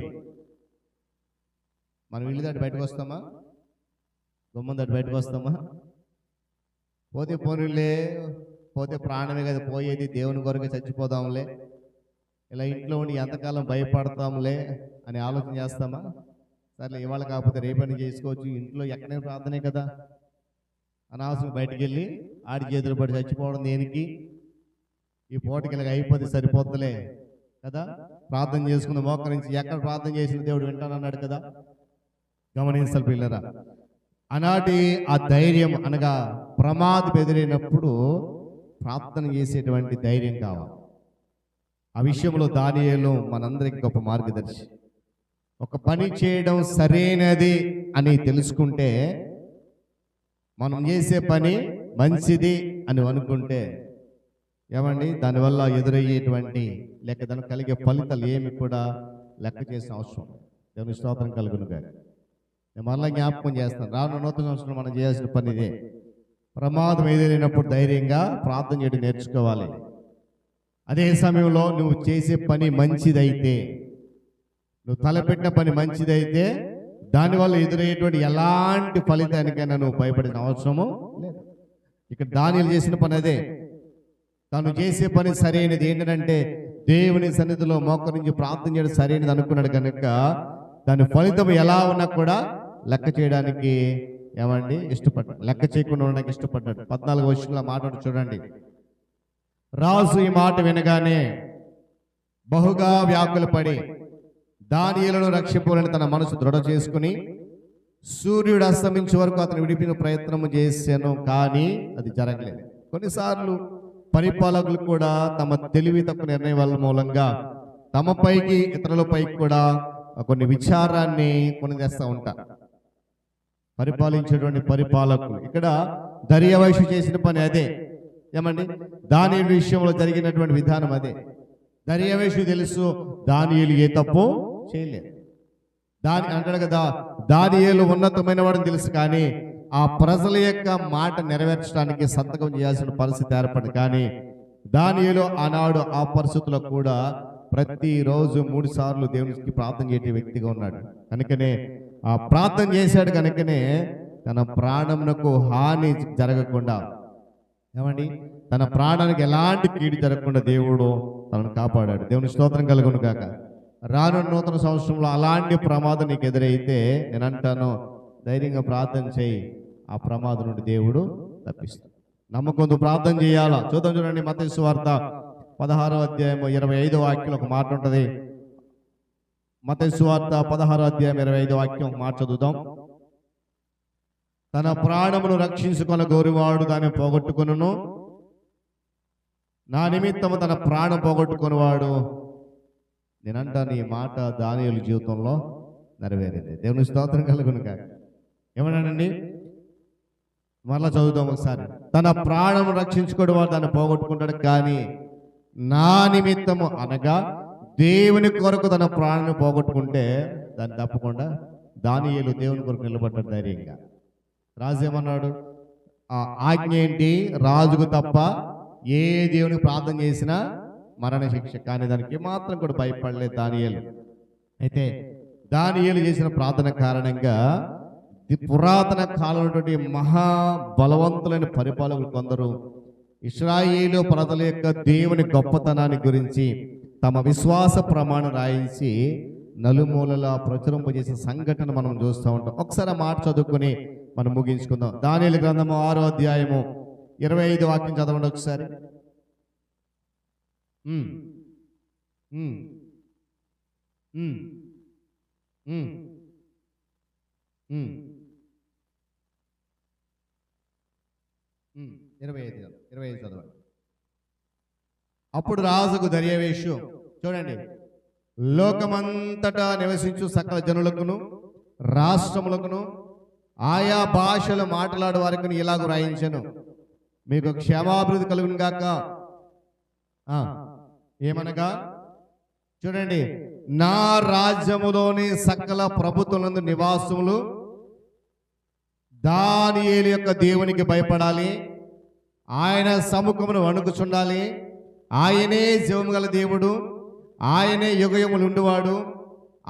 S1: మనం ఇల్లు దాటి బయటకు వస్తామా? గుమ్మం దాటి బయటకు వస్తామా? పోతే పోనీలే, పోతే ప్రాణమే కదా పోయేది, దేవుని కొరకు చచ్చిపోదాంలే, ఇలా ఇంట్లో ఉండి ఎంతకాలం భయపడతాంలే అని ఆలోచన చేస్తామా? సరే ఇవాళ కాకపోతే రేపని చేసుకోవచ్చు, ఇంట్లో ఎక్కడైనా ప్రార్థనే కదా, అనవసరం బయటికి వెళ్ళి ఆడి చేతులు పడి చచ్చిపోవడం దేనికి? ఈ పూటకి ఇలాగ అయిపోతే సరిపోతులే కదా. ప్రార్థన చేసుకున్న మోకరించి ఎక్కడ ప్రార్థన చేసిన దేవుడు వింటానన్నాడు కదా. గమనించాలి పిల్లరా, ఆనాటి ఆ ధైర్యం అనగా ప్రమాదం ఎదురైనప్పుడు ప్రార్థన చేసేటువంటి ధైర్యం కావాలి. ఆ విషయంలో దానియేలు మనందరికి గొప్ప మార్గదర్శి. ఒక పని చేయడం సరైనది అని తెలుసుకుంటే, మనం చేసే పని మంచిది అని అనుకుంటే ఏమండి, దానివల్ల ఎదురయ్యేటువంటి లేక దానికి కలిగే ఫలితాలు ఏమి కూడా లెక్క చేసిన అవసరం. దేవుని స్తోత్రం కలుగును గాక. నేను మరలా జ్ఞాపకం చేస్తాను, రాను నూతన సంవత్సరం మనం చేయాల్సిన పని ఇదే. ప్రమాదం ఎదురైనప్పుడు ధైర్యంగా ప్రార్థన చేయడం నేర్చుకోవాలి. అదే సమయంలో నువ్వు చేసే పని మంచిదైతే, నువ్వు తలపెట్టిన పని మంచిదైతే దానివల్ల ఎదురయ్యేటువంటి ఎలాంటి ఫలితానికైనా నువ్వు భయపడిన అవసరము లేదు. ఇక్కడ దానియేలు చేసిన పని అదే. తను చేసే పని సరైనది. ఏంటంటే దేవుని సన్నిధిలో మోకరించి ప్రార్థన చేయడం సరైనది అనుకున్నాడు కనుక దాని ఫలితం ఎలా ఉన్నా కూడా లెక్క చేయడానికి ఏమండి ఇష్టపడ్డాడు, లెక్క చేయకుండా ఉండడానికి ఇష్టపడ్డాడు. 14వ వచనంలో మాట్లాడు చూడండి. రాజు ఈ మాట వినగానే బహుగా వ్యాకులపడి దానియేలును రక్షింపాలని తన మనసు దృఢ చేసుకుని సూర్యుడు అస్తమించే వరకు అతను విడిపిన ప్రయత్నం చేశాను, కానీ అది జరగలేదు. కొన్నిసార్లు పరిపాలకులు కూడా తమ తెలివి తక్కువ నిర్ణయాల మూలంగా తమపైకి ఇతరులపైకి కూడా కొన్ని విచారాన్ని కొనిదేస్తూ ఉంటారు. పరిపాలించేటువంటి పరిపాలకులు ఇక్కడ దర్యావేషు చేసిన పని అదే. ఏమండి, దానియేలు విషయంలో జరిగినటువంటి విధానం అదే. దర్యావేషు తెలుసు దానియేలు ఏ తప్పు చేయలేదు. అంటాడు కదా, దానియేలు ఉన్నతమైన వాడిని తెలుసు, కానీ ఆ ప్రజల యొక్క మాట నెరవేర్చడానికి సంతకం చేయాల్సిన పరిస్థితి ఏర్పడింది. కానీ దానియేలు ఆనాడు ఆ పరిస్థితుల్లో కూడా ప్రతిరోజు 3 సార్లు దేవునికి ప్రార్థన చేసే వ్యక్తిగా ఉన్నాడు. కనుకనే ఆ ప్రార్థన చేశాడు. కనుకనే తన ప్రాణమునకు హాని జరగకుండా, ఏమండి, తన ప్రాణానికి ఎలాంటి కీడు జరగకుండా దేవుడు తనను కాపాడాడు. దేవుని స్తోత్రం కలుగును గాక. రానున్న నూతన సంవత్సరంలో అలాంటి ప్రమాదం నీకు ఎదురైతే నేను అంటాను, ధైర్యంగా ప్రార్థన చేయి. ఆ ప్రమాదం నుండి దేవుడు తప్పిస్తాడు. నమ్మకంతో ప్రార్థన చేయాలా. చూద్దాం చూడండి, మత్తయి సువార్త 16వ అధ్యాయం 25వ వాక్యంలో ఒక మాట ఉంటుంది. మత్తయి సువార్త 16వ అధ్యాయం 25వ వాక్యం ఒక మాట చదువుదాం. తన ప్రాణమును రక్షించుకొన గోరువాడు దాన్ని పోగొట్టుకొనును, నా నిమిత్తము తన ప్రాణం పోగొట్టుకునేవాడు. నేనంటాను ఈ మాట దానియేలు జీవితంలో నెరవేరింది. దేవుని స్తోత్రం కలుగును కాక. ఏమన్నానండి, మరలా చదువుదాం ఒకసారి. తన ప్రాణం రక్షించుకోవడం వాడు దాన్ని పోగొట్టుకుంటాడు, కానీ నా నిమిత్తము అనగా దేవుని కొరకు తన ప్రాణాన్ని పోగొట్టుకుంటే దాన్ని తప్పకుండా దానియేలు దేవుని కొరకు నిలబడ్డాడు ధైర్యంగా. రాజు ఏమన్నాడు, ఆ ఆజ్ఞ ఏంటి, రాజుకు తప్ప ఏ దేవునికి ప్రార్థన చేసినా మరణ శిక్ష, కానీ దానికి మాత్రం కూడా భయపడలేదు దానియేలు. అయితే దానియేలు చేసిన ప్రార్థన కారణంగా పురాతన కాలంలో మహా బలవంతులైన పరిపాలకులు కొందరు ఇశ్రాయేలు ప్రజల యొక్క దేవుని గొప్పతనాన్ని గురించి తమ విశ్వాస ప్రమాణం రాయించి నలుమూలలా ప్రచురింపజేసే సంఘటన మనం చూస్తూ ఉంటాం. ఒకసారి ఆ మాట చదువుకొని మనం ముగించుకుందాం. దానియేలు గ్రంథము 6వ అధ్యాయము 25వ వాక్యం చదవండి ఒకసారి. ఇరవై ఐదు చదవండి. అప్పుడు రాజుకు దర్యావేషు, చూడండి, లోకమంతటా నివసించు సకల జనులకును రాష్ట్రములకును ఆయా భాషలు మాట్లాడే వారికి ఇలాగ రాయించను, మీకు క్షేమాభివృద్ధి కలుగును గాక. ఏమనగా చూడండి, నా రాజ్యములోని సకల ప్రభుత్వములందు నివాసములు దానియేలు యొక్క దేవునికి భయపడాలి, ఆయన సముఖమును వణుకుచుండాలి. ఆయనే జీవము గల దేవుడు, ఆయనే యుగయుగములు ఉండువాడు,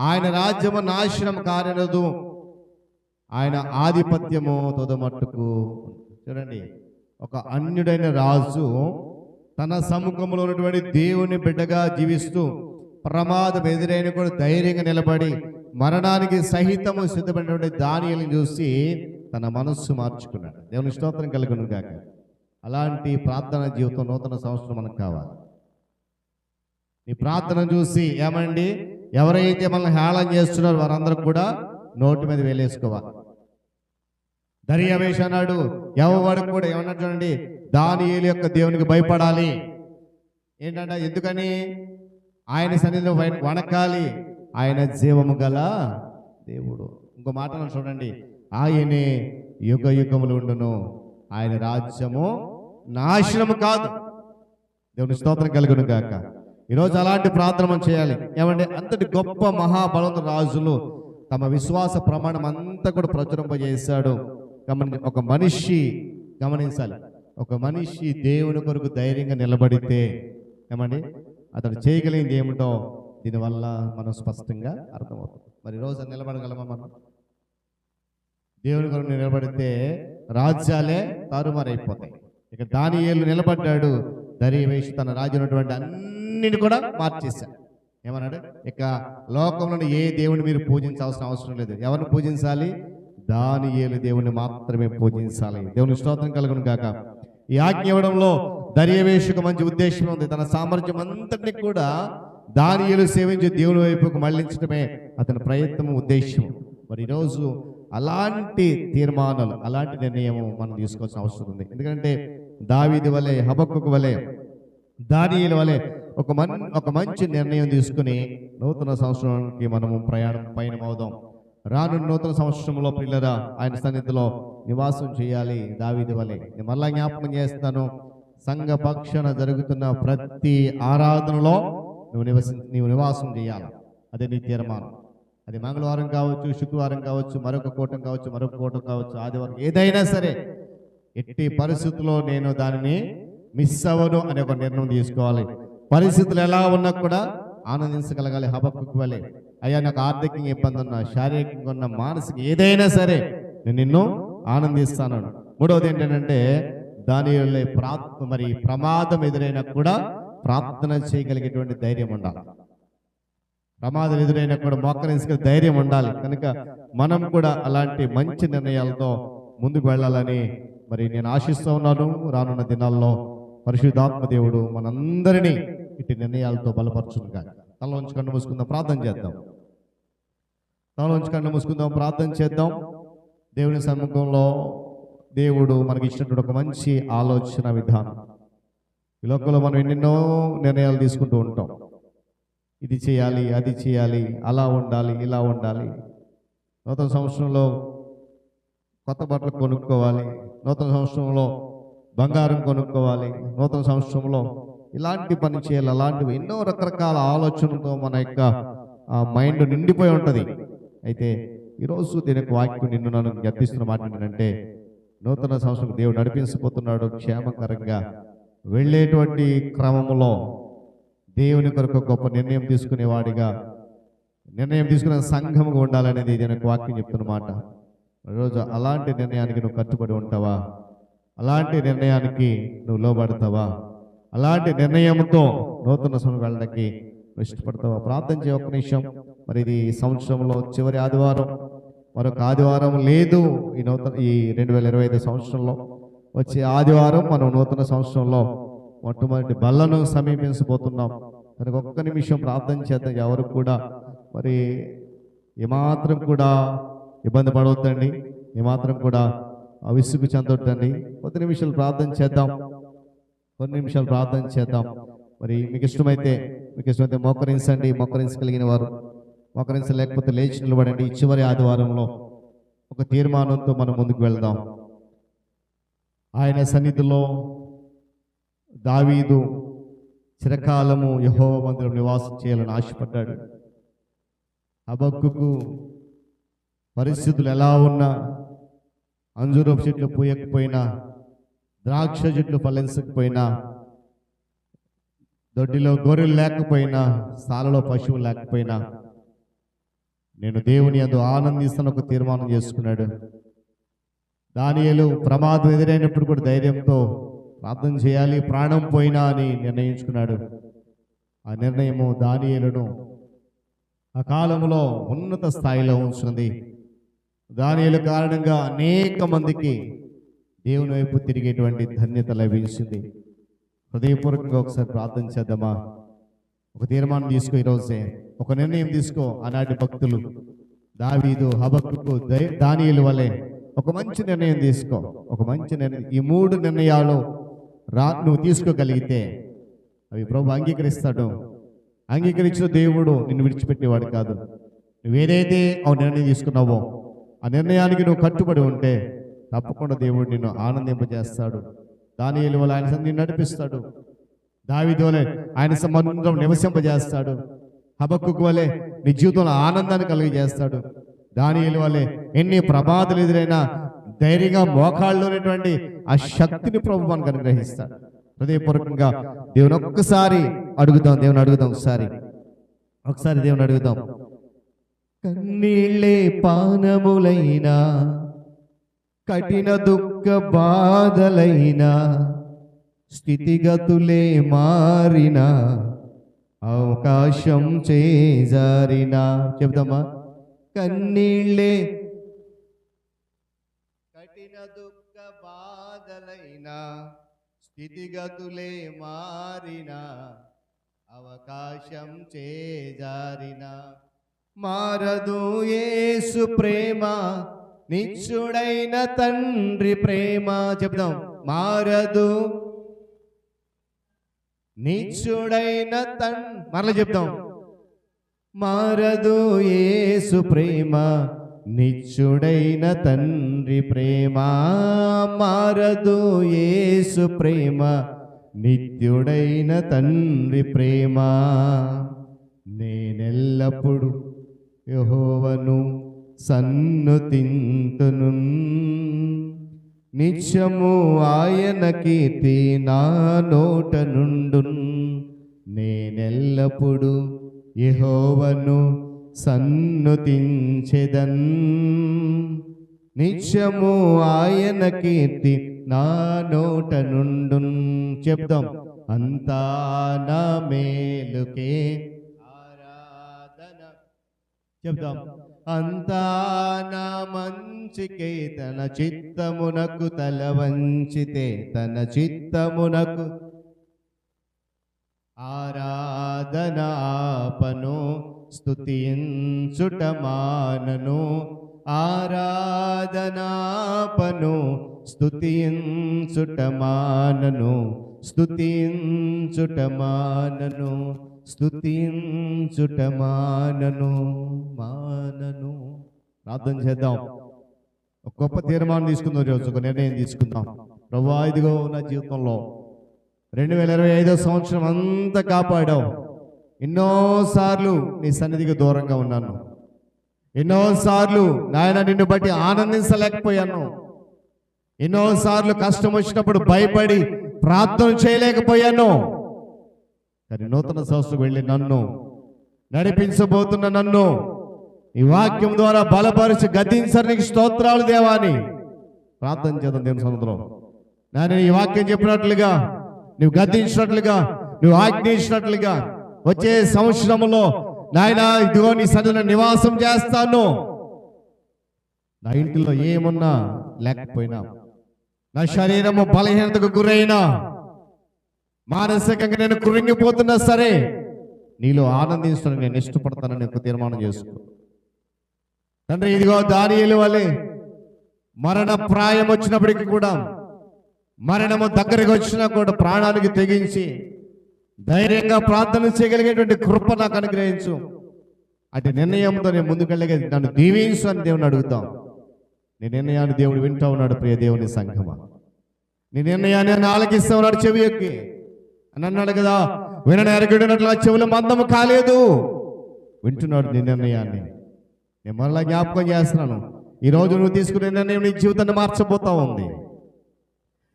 S1: ఆయన రాజ్యము నాశనం కారనదు, ఆయన ఆధిపత్యము తొదమట్టుకు. చూడండి, ఒక అన్యుడైన రాజు తన సముఖంలో ఉన్నటువంటి దేవుని బిడ్డగా జీవిస్తూ ప్రమాదం ఎదురైన కూడా ధైర్యంగా నిలబడి మరణానికి సహితము సిద్ధపడినటువంటి దానియేలును చూసి తన మనస్సు మార్చుకున్నాడు. దేవుని స్తోత్రం కలుగును గాక. అలాంటి ప్రార్థన జీవితం నూతన సంవత్సరం మనకు కావాలి. నీ ప్రార్థన చూసి ఏమండి, ఎవరైతే మనల్ని హేళన చేస్తున్నారో వారందరూ కూడా నోటి మీద వేలేసుకోవాలి. దర్యావేషు అన్నాడు, ఎవరు కూడా ఏమన్నా చూడండి, దానియేలు యొక్క దేవునికి భయపడాలి. ఏంటంట, ఎందుకని? ఆయన సన్నిధిలో వణకాలి, ఆయన జీవము గల దేవుడు. ఇంకో మాట చూడండి, ఆయనే యుగ యుగములు ఉండును, ఆయన రాజ్యము నాశనము కాదు. దేవుని స్తోత్రం కలుగును గాక. ఈరోజు అలాంటి ప్రార్థన మనం చేయాలి. ఏమంటే అంతటి గొప్ప మహాబలవంతుల రాజులు తమ విశ్వాస ప్రమాణం అంతా కూడా ప్రచురింపజేశాడు. ఒక మనిషి గమనించాలి, ఒక మనిషి దేవుని కొరకు ధైర్యంగా నిలబడితే ఏమండి అతడు చేయగలిగింది ఏమిటో దీనివల్ల మనం స్పష్టంగా అర్థమవుతుంది. మరి ఈరోజు నిలబడగలమా? మనం దేవుని కొరకు నిలబడితే రాజ్యాలే తారుమారైపోతాయి. ఇక దానియేలు నిలబడ్డాడు, దర్యావేషు తన రాజ్యం ఉన్నటువంటి అన్నిని కూడా మార్చేశాడు. ఏమన్నాడు, ఇక లోకంలో ఏ దేవుని మీరు పూజించాల్సిన అవసరం లేదు. ఎవరిని పూజించాలి? దానియేలు దేవుని మాత్రమే పూజించాలి. దేవుని స్తోత్రం కలుగును గాక. ఈ ఆజ్ఞ ఇవ్వడంలో దర్యావేషుకు మంచి ఉద్దేశం ఉంది. తన సామర్థ్యం అంతటిని కూడా దానియేలు సేవించి దేవుని వైపుకు మళ్లించడమే అతని ప్రయత్నం, ఉద్దేశం. మరి ఈరోజు అలాంటి తీర్మానాలు, అలాంటి నిర్ణయం మనం తీసుకోవాల్సిన అవసరం ఉంది. ఎందుకంటే దావీదు వలె, హబక్కూకు వలె, దానియేలు వలె ఒక మంచి నిర్ణయం తీసుకుని నూతన సంవత్సరానికి మనము పయనమవుదాం. రానున్న నూతన సంవత్సరంలో పిల్లరా ఆయన సన్నిధిలో నివాసం చేయాలి. దావీదు వలె నేను మళ్ళా జ్ఞాపకం చేస్తాను, సంఘ పక్షాన జరుగుతున్న ప్రతి ఆరాధనలో నువ్వు నివాసం చేయాలి. అదే నీ తీర్మానం. అది మంగళవారం కావచ్చు, శుక్రవారం కావచ్చు, మరొక కూటం కావచ్చు, ఆదివారం, ఏదైనా సరే ఎట్టి పరిస్థితుల్లో నేను దానిని మిస్ అవ్వను అనే ఒక నిర్ణయం తీసుకోవాలి. పరిస్థితులు ఎలా ఉన్నా కూడా ఆనందించగలగాలి. హబక్కూకు వలె, అయ్యా నాకు ఆర్థికంగా ఇబ్బంది ఉన్నా, శారీరకంగా ఉన్న, మానసిక ఏదైనా సరే నేను నిన్ను ఆనందిస్తాను. మూడవది ఏంటంటే దానియేలు మరి ప్రమాదం ఎదురైనా కూడా ప్రార్థన చేయగలిగేటువంటి ధైర్యం ఉండాలి. ప్రమాదం ఎదురైనా కూడా మోకరించగల ధైర్యం ఉండాలి. కనుక మనం కూడా అలాంటి మంచి నిర్ణయాలతో ముందుకు వెళ్ళాలని మరి నేను ఆశిస్తూ ఉన్నాను. రానున్న దినాల్లో పరిశుద్ధాత్మ దేవుడు మనందరినీ ఇటు నిర్ణయాలతో బలపరచునుగా. తలలోంచి కన్ను మూసుకుందాం, ప్రార్థన చేద్దాం. తలలోంచి కన్ను మూసుకుందాం, ప్రార్థన చేద్దాం. దేవుని సన్ముఖంలో దేవుడు మనకి ఇచ్చినటువంటి ఒక మంచి ఆలోచన విధానం. ఈ లోకంలో మనం ఎన్నెన్నో నిర్ణయాలు తీసుకుంటూ ఉంటాం. ఇది చేయాలి, అది చేయాలి, అలా ఉండాలి, ఇలా ఉండాలి. నూతన సంవత్సరంలో కొత్త బట్టలు కొనుక్కోవాలి, నూతన సంవత్సరంలో బంగారం కొనుక్కోవాలి, నూతన సంవత్సరంలో ఇలాంటి పని చేయాలి, అలాంటివి ఎన్నో రకరకాల ఆలోచనలతో మన యొక్క మైండ్ నిండిపోయి ఉంటుంది. అయితే ఈరోజు దీనికి వాక్యం నిన్ను నన్ను గర్తిస్తున్న మాట ఏంటంటే, నూతన సంవత్సరం దేవుడు నడిపించబోతున్నాడు. క్షేమకరంగా వెళ్ళేటువంటి క్రమంలో దేవుని కొరకు గొప్ప నిర్ణయం తీసుకునేవాడిగా, నిర్ణయం తీసుకునే సంఘంగా ఉండాలనేది దీనికి వాక్యం చెప్తున్నమాట. ఈరోజు అలాంటి నిర్ణయానికి నువ్వు కట్టుబడి ఉంటావా? అలాంటి నిర్ణయానికి నువ్వు లోబడతావా? అలాంటి నిర్ణయంతో నూతన సంవత్సరం వెళ్ళడానికి ఇష్టపడతావా? ప్రార్థన చేయ ఒక్క నిమిషం. మరి ఇది సంవత్సరంలో చివరి ఆదివారం, మరొక ఆదివారం లేదు ఈ 2025 సంవత్సరంలో. వచ్చే ఆదివారం మనం నూతన సంవత్సరంలో మొట్టమొదటి బల్లను సమీపించబోతున్నాం. కనుక ఒక్క నిమిషం ప్రార్థన చేద్దాం. ఎవరు కూడా మరి ఏమాత్రం కూడా ఇబ్బంది పడవద్దండి, ఏమాత్రం కూడా విసుగు చెందొద్దండి. కొద్ది నిమిషాలు ప్రార్థన చేద్దాం, కొన్ని నిమిషాలు ప్రార్థన చేద్దాం. మరి మీకు ఇష్టమైతే మోకరించండి. మోకరించగలిగిన వారు మోకరించలేకపోతే లేచి నిలబడండి. ఈ చివరి ఆదివారంలో ఒక తీర్మానంతో మనం ముందుకు వెళ్దాం. ఆయన సన్నిధిలో దావీదు చిరకాలము యెహోవా మందిరం నివాసం చేయాలని ఆశపడ్డాడు. హబక్కూకు పరిస్థితులు ఎలా ఉన్నా, అంజూరపు చెట్లు పూయకపోయినా, ద్రాక్ష చెట్లు ఫలించకపోయినా, దొడ్డిలో గొర్రెలు లేకపోయినా, సాలలో పశువులు లేకపోయినా, నేను దేవుని యందు ఆనందిస్తాను ఒక తీర్మానం చేసుకున్నాడు. దానియేలు ప్రమాదం ఎదురైనప్పుడు కూడా ధైర్యంతో ప్రార్థన చేయాలి, ప్రాణం పోయినా అని నిర్ణయించుకున్నాడు. ఆ నిర్ణయము దానియేలును ఆ కాలంలో ఉన్నత స్థాయిలో ఉంచున్నది. దానియేలు కారణంగా అనేక మందికి దేవుని వైపు తిరిగేటువంటి ధన్యత లభించింది. హృదయపూర్వకంగా ఒకసారి ప్రార్థన చేద్దామా? ఒక తీర్మానం తీసుకో, ఈరోజే ఒక నిర్ణయం తీసుకో. ఆనాటి భక్తులు దావీదు, హబక్కుకు, దానియేలు వలె ఒక మంచి నిర్ణయం తీసుకో. ఒక మంచి నిర్ణయం, ఈ 3 నిర్ణయాలు నువ్వు తీసుకోగలిగితే అవి ప్రభు అంగీకరిస్తాడు. అంగీకరించిన దేవుడు నిన్ను విడిచిపెట్టేవాడు కాదు. నువ్వేదైతే ఆ నిర్ణయం తీసుకున్నావో ఆ నిర్ణయానికి నువ్వు కట్టుబడి ఉంటే తప్పకుండా దేవుడు నిన్ను ఆనందింపజేస్తాడు. దానియేలు వలె ఆయన నిన్ను నడిపిస్తాడు. దావీదు వలె ఆయన సన్నిధిలో నివసింపజేస్తాడు. హబక్కుకు వలె నీ జీవితంలో ఆనందాన్ని కలిగజేస్తాడు. దానియేలు వలె ఎన్ని ప్రమాదాలు ఎదురైనా ధైర్యంగా మోకాళ్ళలోనేటువంటి ఆ శక్తిని ప్రభు మనకు అనుగ్రహిస్తాడు. హృదయపూర్వకంగా దేవుని ఒక్కసారి అడుగుదాం. దేవుని అడుగుదాం, ఒకసారి దేవుని అడుగుదాం. కన్నీళ్ళే పానములైనా, కఠిన దుఃఖ బాధలైనా, స్థితిగతులే మారిన, అవకాశం చేజారిన. చెప్దామా? కన్నీళ్ళే కఠిన దుఃఖ బాధలైనా, స్థితిగతులే మారిన, అవకాశం చేజారిన, మారదు యేసు ప్రేమ, నిత్యుడైన తండ్రి ప్రేమ. చెప్దాం, మారదు నిత్యుడైన మరలా చెప్దాం, మారదు యేసు ప్రేమ, నిత్యుడైన తండ్రి ప్రేమ. మారదు యేసు ప్రేమ, నిత్యుడైన తండ్రి ప్రేమ. నేనెల్లప్పుడు యెహోవాను సన్నుతింతును, నిత్యము ఆయన కీర్తి నా నోట నుండును. నేనెల్లప్పుడు యెహోవాను సన్నుతించెదన్, నిత్యము ఆయన కీర్తి నా నోట నుండును. చెప్దాం, అంతా నా మేలుకే ఆరాధన. చెప్దాం, అంతా నా మంచికే, తన చిత్తమునకు తల వంచితే, తన చిత్తమునకు ఆరాధన ఆపను, స్తుతించుట మానను. ఆరాధనాపను, స్తుతించుట మానను, స్తుతించుట మానను, స్తుతించుట మానను, మానను. ప్రార్థన చేద్దాం. ఒక గొప్ప తీర్మానం తీసుకుందాం. ఈరోజు ఒక నిర్ణయం తీసుకుందాం. ప్రభువా, ఇదిగో నా జీవితంలో 2025 సంవత్సరం అంతా కాపాడావు. ఎన్నోసార్లు నీ సన్నిధికి దూరంగా ఉన్నాను. ఎన్నోసార్లు నాయన నిన్ను బట్టి ఆనందించలేకపోయాను. ఎన్నోసార్లు కష్టం వచ్చినప్పుడు భయపడి ప్రార్థన చేయలేకపోయాను. కానీ నూతన సంవత్సరం వెళ్ళి నన్ను నడిపించబోతున్న నన్ను ఈ వాక్యం ద్వారా బలపరిచి గద్దించడానికి స్తోత్రాలు దేవాని ప్రార్థన చేద్దాం. దేవుని సముద్రం, నేను ఈ వాక్యం చెప్పినట్లుగా, నువ్వు గద్దించినట్లుగా, నువ్వు ఆజ్ఞయించినట్లుగా వచ్చే సంవత్సరంలో నాయన ఇదిగో నీ సన్నిధిలో నివాసం చేస్తాను. నా ఇంటిలో ఏమున్నా లేకపోయినా, నా శరీరము బలహీనతకు గురైనా, మానసికంగా నేను కృంగిపోతున్నా సరే, నీలో ఆనందించడానికి నేను ఇష్టపడతానని ఒక తీర్మానం చేసుకో. తండ్రి, ఇదిగో దానియేలు వలె మరణ ప్రాయం వచ్చినప్పటికీ కూడా, మరణము దగ్గరికి వచ్చినా కూడా ప్రాణానికి తెగించి ధైర్యంగా ప్రార్థన చేయగలిగేటువంటి కృప నాకు అనుగ్రహించు. అటు నిర్ణయంతో నేను ముందుకెళ్ళగే నన్ను దీవించు అని దేవుని అడుగుతాం. నీ నిర్ణయాన్ని దేవుడు వింటా ఉన్నాడు. ప్రియ దేవుని సంఘమా, నీ నిర్ణయాన్ని ఆయన ఆలకిస్తా ఉన్నాడు. చెవి ఎక్కి అని అన్నాడు కదా, వినని ఎరగడినట్లు చెవులు మందము కాలేదు. వింటున్నాడు నీ నిర్ణయాన్ని. నేను మరలా జ్ఞాపకం చేస్తున్నాను. ఈరోజు నువ్వు తీసుకునే నిర్ణయం నీ జీవితాన్ని మార్చబోతా ఉంది.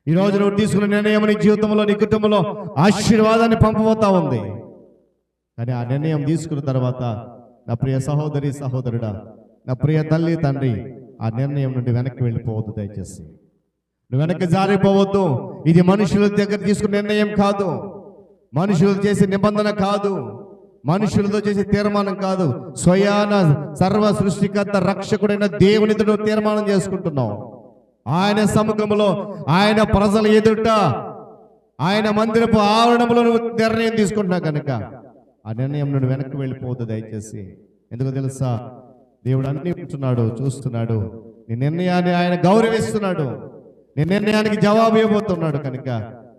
S1: ఈరోజు నువ్వు తీసుకునే నిర్ణయం నీ జీవితంలో, నీ కుటుంబంలో ఆశీర్వాదాన్ని పంపబోతా ఉంది. కానీ ఆ నిర్ణయం తీసుకున్న తర్వాత నా ప్రియ సహోదరి సహోదరుడా, నా ప్రియ తల్లి తండ్రి, ఆ నిర్ణయం నుండి వెనక్కి వెళ్ళిపోవద్దు. దయచేసి నువ్వు వెనక్కి జారిపోవద్దు. ఇది మనుషుల దగ్గర తీసుకున్న నిర్ణయం కాదు, మనుషులు చేసే నిబంధన కాదు, మనుషులతో చేసే తీర్మానం కాదు. స్వయాన సర్వ సృష్టికర్త రక్షకుడైన దేవునితో నువ్వు తీర్మానం చేసుకుంటున్నావు. ఆయన సముఖంలో, ఆయన ప్రజల ఎదుట, ఆయన మందిరపు ఆవరణంలో నువ్వు నిర్ణయం తీసుకుంటున్నావు కనుక ఆ నిర్ణయం నుండి వెనక్కి వెళ్ళిపోవద్దు దయచేసి. ఎందుకో తెలుసా, దేవుడు అన్ని ఉంటున్నాడు, చూస్తున్నాడు. నీ నిర్ణయాన్ని ఆయన గౌరవిస్తున్నాడు. నీ నిర్ణయానికి జవాబు ఇవ్వబోతున్నాడు. కనుక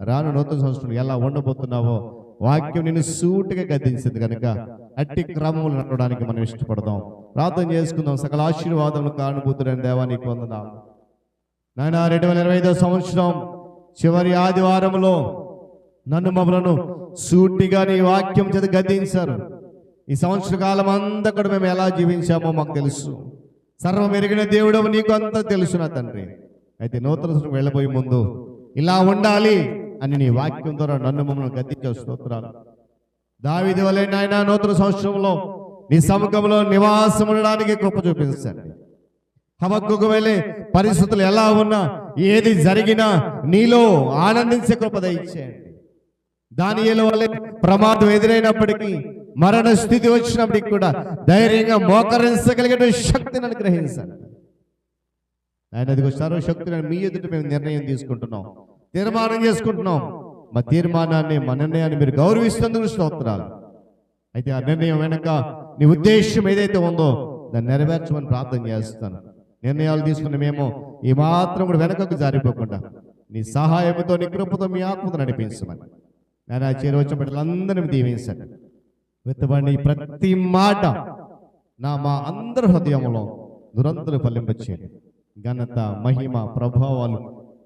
S1: రాను నూతన సంవత్సరం ఎలా ఉండబోతున్నావో వాక్యం నిన్ను సూటిగా గద్దించింది. కనుక అట్టి క్రమములు నడవడానికి మనం ఇష్టపడదాం. ప్రార్థన చేసుకుందాం. సకల ఆశీర్వాదములు కారణభూతుడైన దేవా నీకు వందనాలు నాయన. 2025 సంవత్సరం చివరి ఆదివారంలో నన్ను మమ్మలను సూటిగా నీ వాక్యం చేత గద్దించారు. ఈ సంవత్సర కాలం అంతా కూడా మేము ఎలా జీవించామో మాకు తెలుసు. సర్వం ఎరిగిన దేవుడవు నీకు అంతా తెలుసు నా తండ్రి. అయితే నూతన సంవత్సరం వెళ్ళబోయే ముందు ఇలా ఉండాలి అని నీ వాక్యం ద్వారా నన్ను మమ్మల్ని గద్దించే స్తోత్రాలు. దావీదు వలె నాయన నూతన సంవత్సరంలో నీ సముఖంలో నివాసం ఉండడానికి కృప చూపించండి. హబక్కూకు వలె పరిస్థితులు ఎలా ఉన్నా, ఏది జరిగినా నీలో ఆనందించే కృప దయచేయండి. దానియేలు వలె ప్రమాదం ఎదురైనప్పటికీ, మరణ స్థితి వచ్చినప్పటికి కూడా ధైర్యంగా మోకరించగలిగే శక్తిని అనుగ్రహించండి. ఆయన అదిగో సర్వశక్తిని మీ ఎదుట మేము నిర్ణయం తీసుకుంటున్నాం, తీర్మానం చేసుకుంటున్నాం. మా తీర్మానాన్ని, మా నిర్ణయాన్ని మీరు గౌరవిస్తున్నందుకు స్తోత్రాలు. అయితే ఆ నిర్ణయం వెనక నీ ఉద్దేశం ఏదైతే ఉందో దాన్ని నెరవేర్చమని ప్రార్థన చేస్తాను. నిర్ణయాలు తీసుకుని మేము ఈ మాత్రం కూడా వెనకకు జారిపోకుండా నీ సహాయంతో, నీ కృపతో, మీ ఆత్మతో నడిపించమని నేను ఆ చేరవచ్చిన బిడ్డలందరినీ దీవించండి. విత్తబడిన ప్రతి మాట మా అందరి హృదయంలో నిరంతరం ఫలింపచేయండి. ఘనత, మహిమ, ప్రభావాలు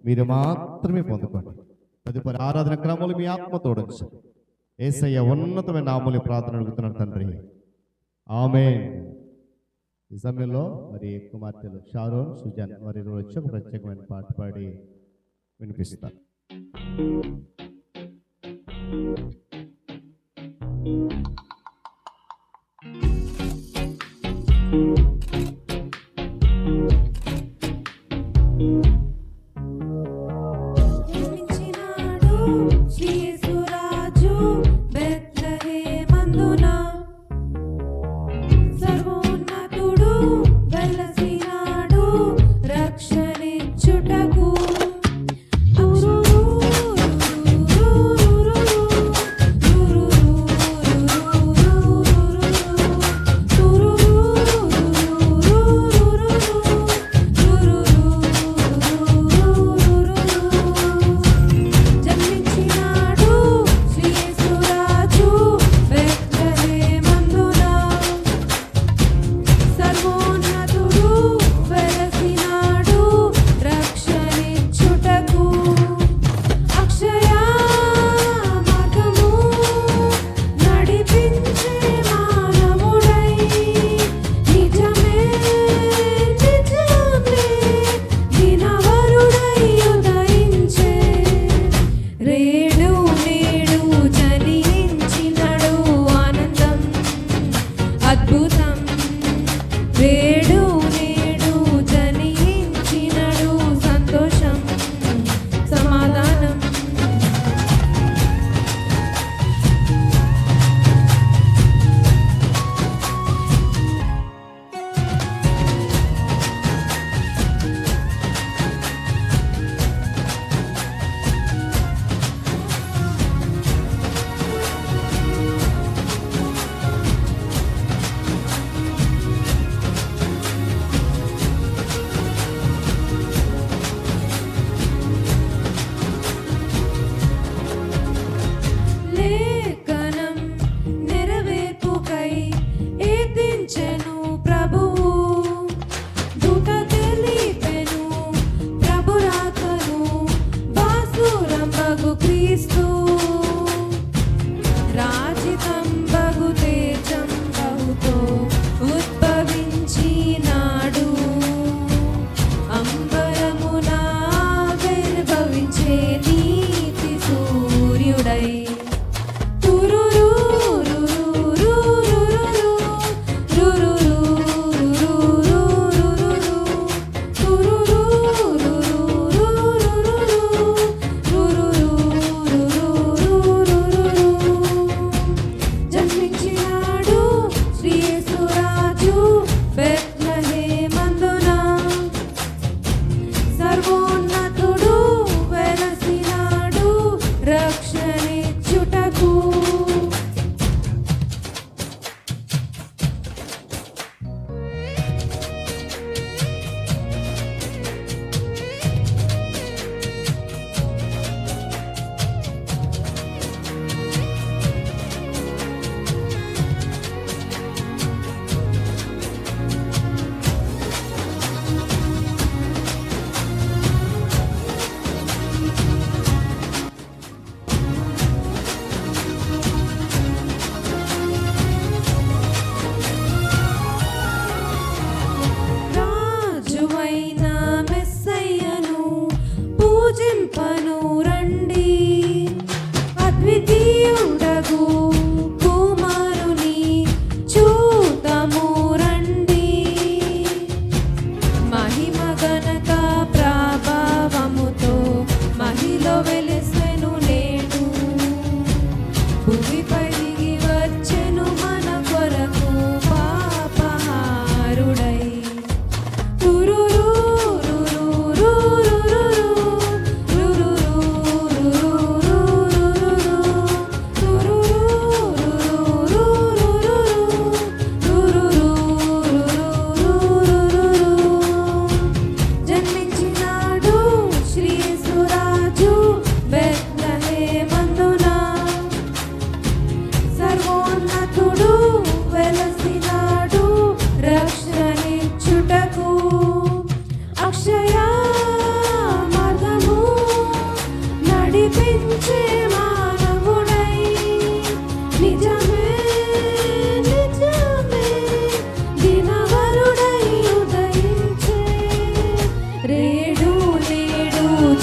S1: మీరు మాత్రమే పొందుకోండి. తదుపరి ఆరాధన క్రమాలు మీ ఆత్మ తోడించండి. యేసయ్య ఉన్నతమైన నామములో ప్రార్థన అడుగుతున్నాను తండ్రి, ఆమేన్. ఈ సమయంలో మరి కుమార్తెలు షారోన్, సుజాన్ వారి వచ్చి ఒక ప్రత్యేకమైన పాట పాడి వినిపిస్తారు.
S2: రక్షణిచ్చుటకు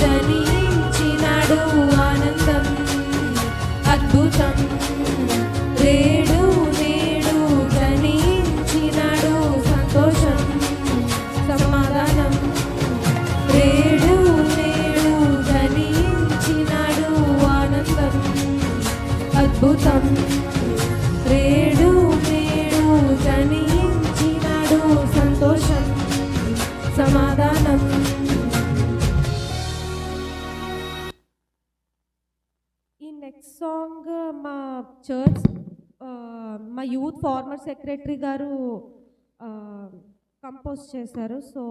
S2: జనించినాడు ఆనందం అద్భుతం రేడు నేడు జనించినాడు సంతోషం సమాధానం రేడు నేడు జనించినాడు ఆనందం అద్భుతం రేడు నేడు జనించినాడు సంతోషం సమాధానం. ఈ నెక్స్ట్ సాంగ్ మా చర్చ్ మా యూత్ ఫార్మర్ సెక్రటరీ గారు కంపోజ్ చేశారు. సో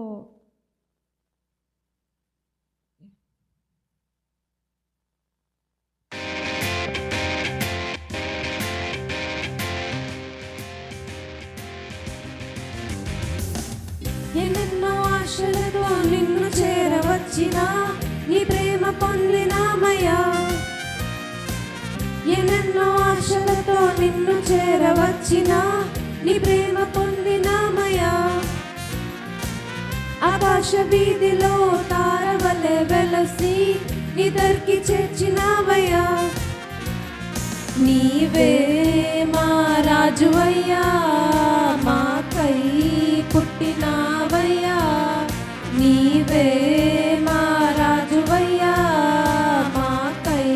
S2: ఎన్నెన్నో ఆశలతో నిన్ను చేరవచ్చిన నీ ప్రేమ పొందినామయ్యా ఎన్నెన్నో ఆశలతో నిన్ను చేరవచ్చిన నీ ప్రేమ పొందినామయ్యా ఆకాశ వీధిలో తారవలె వెలసి నిదర్కి చేర్చినావయ్యా నీవే మా రాజువయ్యా మాకై పుట్టినావయ్యా నీవే మా రాజువయ్యా మాకై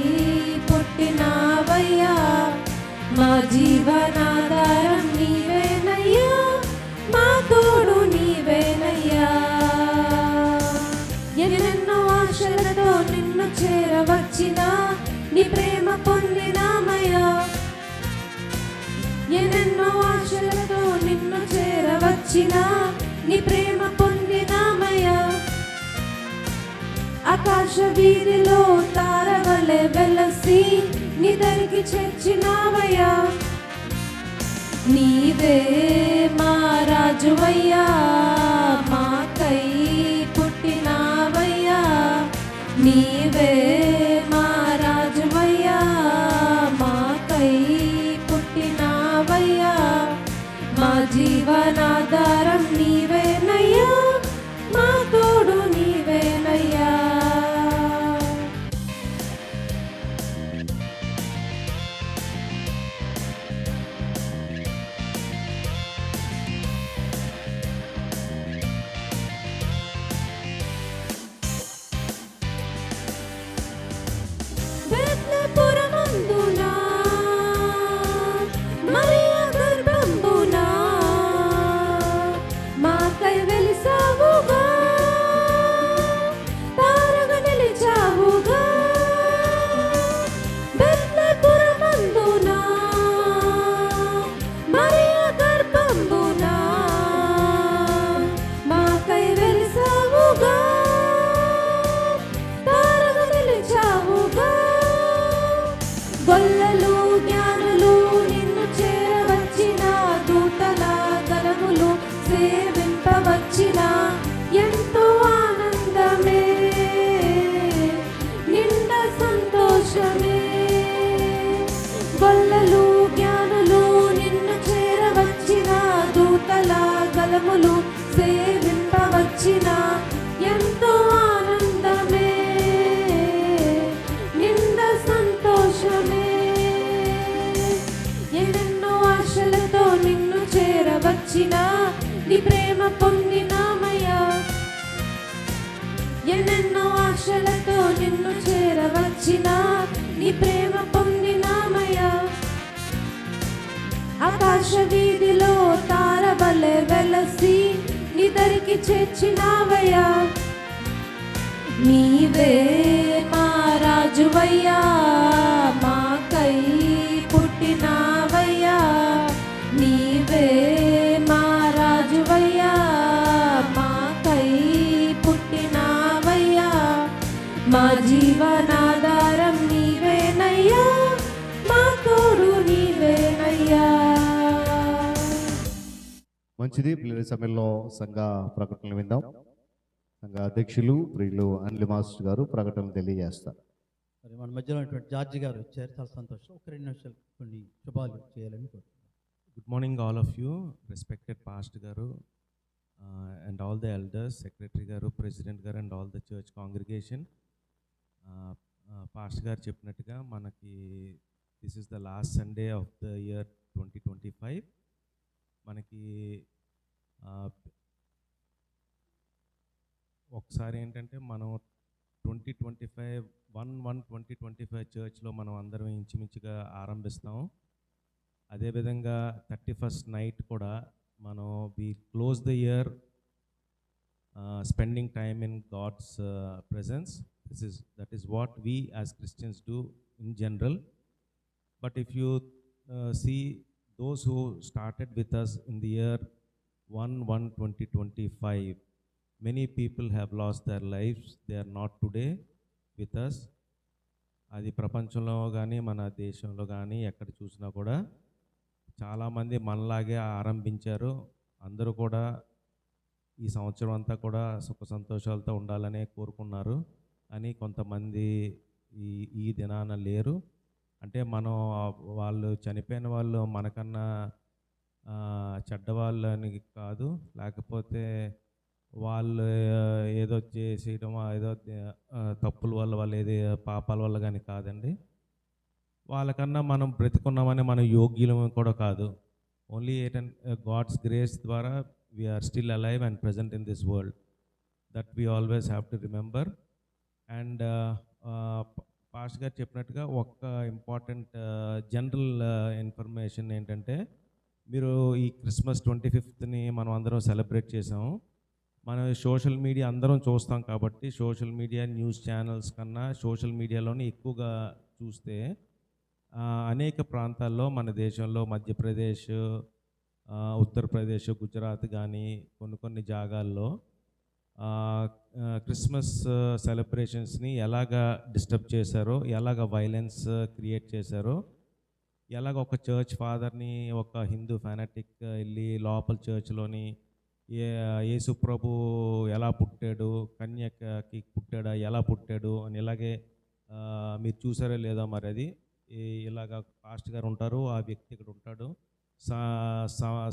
S2: పుట్టినావయ్యా మా జీవనాధారం నీవేనయ్యా మా తోడు నీవేనయ్యా ఎన్నెన్నో ఆశలతో నిన్ను చేరవచ్చిన నీ ప్రేమ పొందినామయ్యా ఎన్నెన్నో ఆశలతో నిన్ను చేరవచ్చిన నీ ప్రేమ పొందినామయ్యా ఆకాశ వీధిలో తారవలె వెలసి నిదరికి చేర్చినావయ్యా నీవే మా రాజువయ్యా మాకై పుట్టినావయ్యా నీవే మా రాజువయ్యా మాకై పుట్టినావయ్యా మా జీవనాధారం నీవేనయ్యా మా తోడు నీవేనయ్యా. బెత్లెహేమునందునా మరియ గర్భంబునా మాకై వెలిసావుగా తారగా నిలిచావుగా బెత్లెహేమునందునా మరియ గర్భంబునా మాకై వెలిసావుగా తారగా నిలిచావుగా గొల్లలు జ్ఞానులు నిన్ను చేరవచ్చిన దూతల గలములు సేవింపవచ్చిన ఎంతో ఆనందమే నిండ సంతోషమే గొల్లలు జ్ఞానులు నిన్ను చేరవచ్చిన దూతల గలములు సేవింపవచ్చిన ఎంతో ఆనందమే నింద సంతోషమే ఎన్నెన్నో ఆశలతో నిన్ను చేరవచ్చిన నీ ప్రేమ పొందినామయ్యా ఎన్నెన్నో ఆశలతో నిన్ను చేరవచ్చిన నీ ప్రేమ పొందినామయ్యా ఆకాశ వీధిలో తారవలె వెలసి నిదరికి చేర్చినావయ్యా నీవే మా రాజువయ్యా మాకై పుట్టినావయ్యా నీవే మా రాజువయ్యా మాకై పుట్టినావయ్యా మా జీవనాధారం నీవేనయ్యా మా తోడు నీవేనయ్యా.
S1: మంచిది పిల్లల సమయంలో సంఘ ప్రకటనలు విందాం. సంఘ అధ్యక్షులు ప్రియులు అనిల్ మాస్టర్ గారు ప్రకటనలు తెలియజేస్తారు.
S3: మరి మన మధ్యలో ఉన్నటువంటి జార్జి గారు వచ్చారు, చాలా సంతోషం. ఒక 2 నిమిషాలు కొన్ని శుభాలు చేయాలని కోరుతున్నాను.
S4: Good morning, all of you, respected Pastor Garu, and all the elders, Secretary Garu, President Garu, and all the church congregation. Past గారు చెప్పినట్టుగా మనకి this is the last Sunday off the year 2025. మనకి ఒకసారి ఏంటంటే మనం 2025 చర్చ్లో మనం అందరం ఇంచుమించుగా ఆరంభిస్తాం. అదేవిధంగా 31st నైట్ కూడా మనం we close the year spending time in God's presence. That is what we as Christians do in general. But if you see those who started with us in the year 1/1/2025, many people have lost their lives. They are not today with us. అది ప్రపంచంలో కానీ మన దేశంలో కానీ ఎక్కడ చూసినా కూడా చాలామంది మనలాగే ఆరంభించారు. అందరూ కూడా ఈ సంవత్సరం అంతా కూడా సుఖ సంతోషాలతో ఉండాలనే కోరుకున్నారు. అని కొంతమంది ఈ దినాన లేరు. అంటే మనం వాళ్ళు చనిపోయిన వాళ్ళు మనకన్నా చెడ్డవాళ్ళని కాదు, లేకపోతే వాళ్ళు ఏదో చేసేయడం ఏదో తప్పుల వల్ల వాళ్ళు ఏదో పాపాల వల్ల కానీ కాదండి. వాళ్ళకన్నా మనం బ్రతికున్నామని మనం యోగ్యులం కూడా కాదు. ఓన్లీ గాడ్స్ గ్రేస్ ద్వారా we are still alive and present in this world. That we always have to remember. And past గారు చెప్పినట్టుగా ఒక ఇంపార్టెంట్ జనరల్ ఇన్ఫర్మేషన్ ఏంటంటే, మీరు ఈ క్రిస్మస్ 25th మనం అందరం సెలబ్రేట్ చేసాము. మనం సోషల్ మీడియా అందరం చూస్తాం కాబట్టి సోషల్ మీడియా న్యూస్ ఛానల్స్ కన్నా సోషల్ మీడియాలోనే ఎక్కువగా చూస్తే అనేక ప్రాంతాల్లో మన దేశంలో మధ్యప్రదేశ్, ఉత్తరప్రదేశ్, గుజరాత్ కానీ కొన్ని జాగాల్లో క్రిస్మస్ సెలబ్రేషన్స్ని ఎలాగా డిస్టర్బ్ చేశారో, ఎలాగ వైలెన్స్ క్రియేట్ చేశారో, ఎలాగ ఒక చర్చ్ ఫాదర్ని ఒక హిందూ ఫానాటిక్ వెళ్ళి లోపల చర్చ్లోని యేసు ప్రభు ఎలా పుట్టాడు, కన్యకకి పుట్టాడా, ఎలా పుట్టాడు అని ఇలాగే మీరు చూసారో లేదో మరి అది ఇలాగ పాస్ట్ గారు ఉంటారు, ఆ వ్యక్తి ఇక్కడ ఉంటాడు,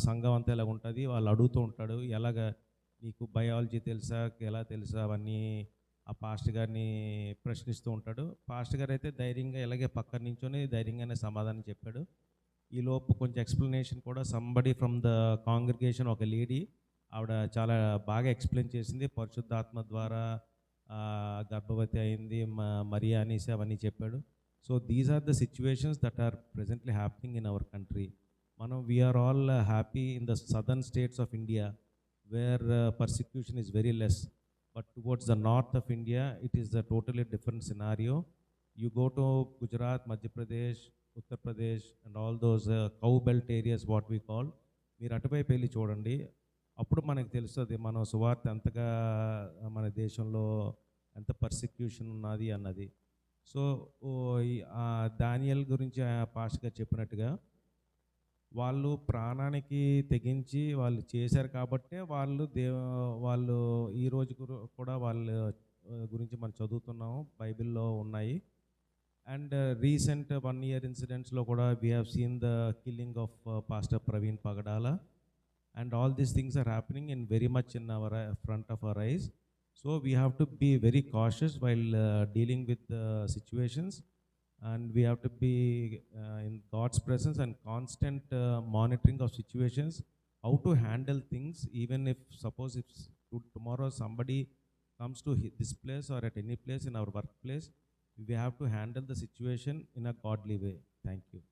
S4: సంఘం అంతా ఇలా ఉంటుంది, వాళ్ళు అడుగుతూ ఉంటాడు ఎలాగ నీకు బయాలజీ తెలుసా, ఎలా తెలుసా అవన్నీ ఆ పాస్ట్ గారిని ప్రశ్నిస్తూ ఉంటాడు. పాస్ట్ గారు అయితే ధైర్యంగా ఇలాగే పక్కన నించొని ధైర్యంగానే సమాధానం చెప్పాడు. ఈలోపు కొంచెం ఎక్స్ప్లెనేషన్ కూడా సంబడి ఫ్రమ్ ద కాంగ్రిగేషన్, ఒక లేడీ, ఆవిడ చాలా బాగా ఎక్స్ప్లెయిన్ చేసింది. పరిశుద్ధాత్మ ద్వారా గర్భవతి అయింది మరియా అనేసి అవన్నీ చెప్పాడు. So these are the situations that are presently happening in our country. we are all happy in the southern states of India where persecution is very less, but towards the north of India it is a totally different scenario. You go to Gujarat, Madhya Pradesh, Uttar Pradesh and all those cow belt areas what we call, మీరు అటువైపు వెళ్ళి చూడండి, అప్పుడు మనకు తెలుస్తుంది మన సువార్త ఎంతగా మన దేశంలో ఎంత పర్సిక్యూషన్ ఉన్నది అన్నది. సో దానియేల్ గురించి పాస్ట్గా చెప్పినట్టుగా వాళ్ళు ప్రాణానికి తెగించి వాళ్ళు చేశారు కాబట్టే వాళ్ళు ఈ రోజు కూడా వాళ్ళ గురించి మనం చదువుతున్నాము, బైబిల్లో ఉన్నాయి. అండ్ రీసెంట్ 1 year ఇన్సిడెంట్స్లో కూడా we have seen the killing of pastor Praveen Pagadala, and all these things are happening in very much in our front of our eyes. So we have to be very cautious while dealing with situations. And we have to be in God's presence and constant monitoring of situations, how to handle things, even if suppose if tomorrow somebody comes to this place or at any place in our workplace, we have to handle the situation in a godly way. Thank you.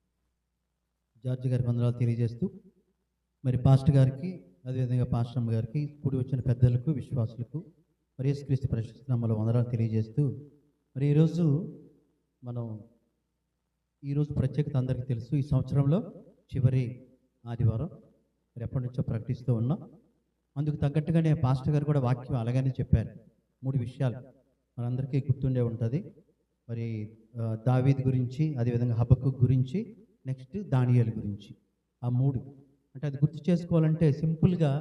S3: George గారి వందనాలు తెలియజేస్తూ మరి pastor గారికి అదేవిధంగా pastor అమ్మ గారికి కూడి వచ్చిన పెద్దలకు విశ్వాసులకు మరి యేసుక్రీస్తు పరిశుద్ధ నామములో వందనాలు తెలియజేస్తూ మరి ఈరోజు ప్రత్యేకత అందరికీ తెలుసు. ఈ సంవత్సరంలో చివరి ఆదివారం మరి ఎప్పటి నుంచో ప్రకటిస్తూ ఉన్నాం. అందుకు తగ్గట్టుగానే పాస్టర్ గారు కూడా వాక్యం అలాగనే చెప్పారు. 3 విషయాలు మనందరికీ గుర్తుండే ఉంటుంది. మరి దావీద్ గురించి, అదేవిధంగా హబక్కూకు గురించి, నెక్స్ట్ దానియేలు గురించి. ఆ 3 అంటే అది గుర్తు చేసుకోవాలంటే సింపుల్గా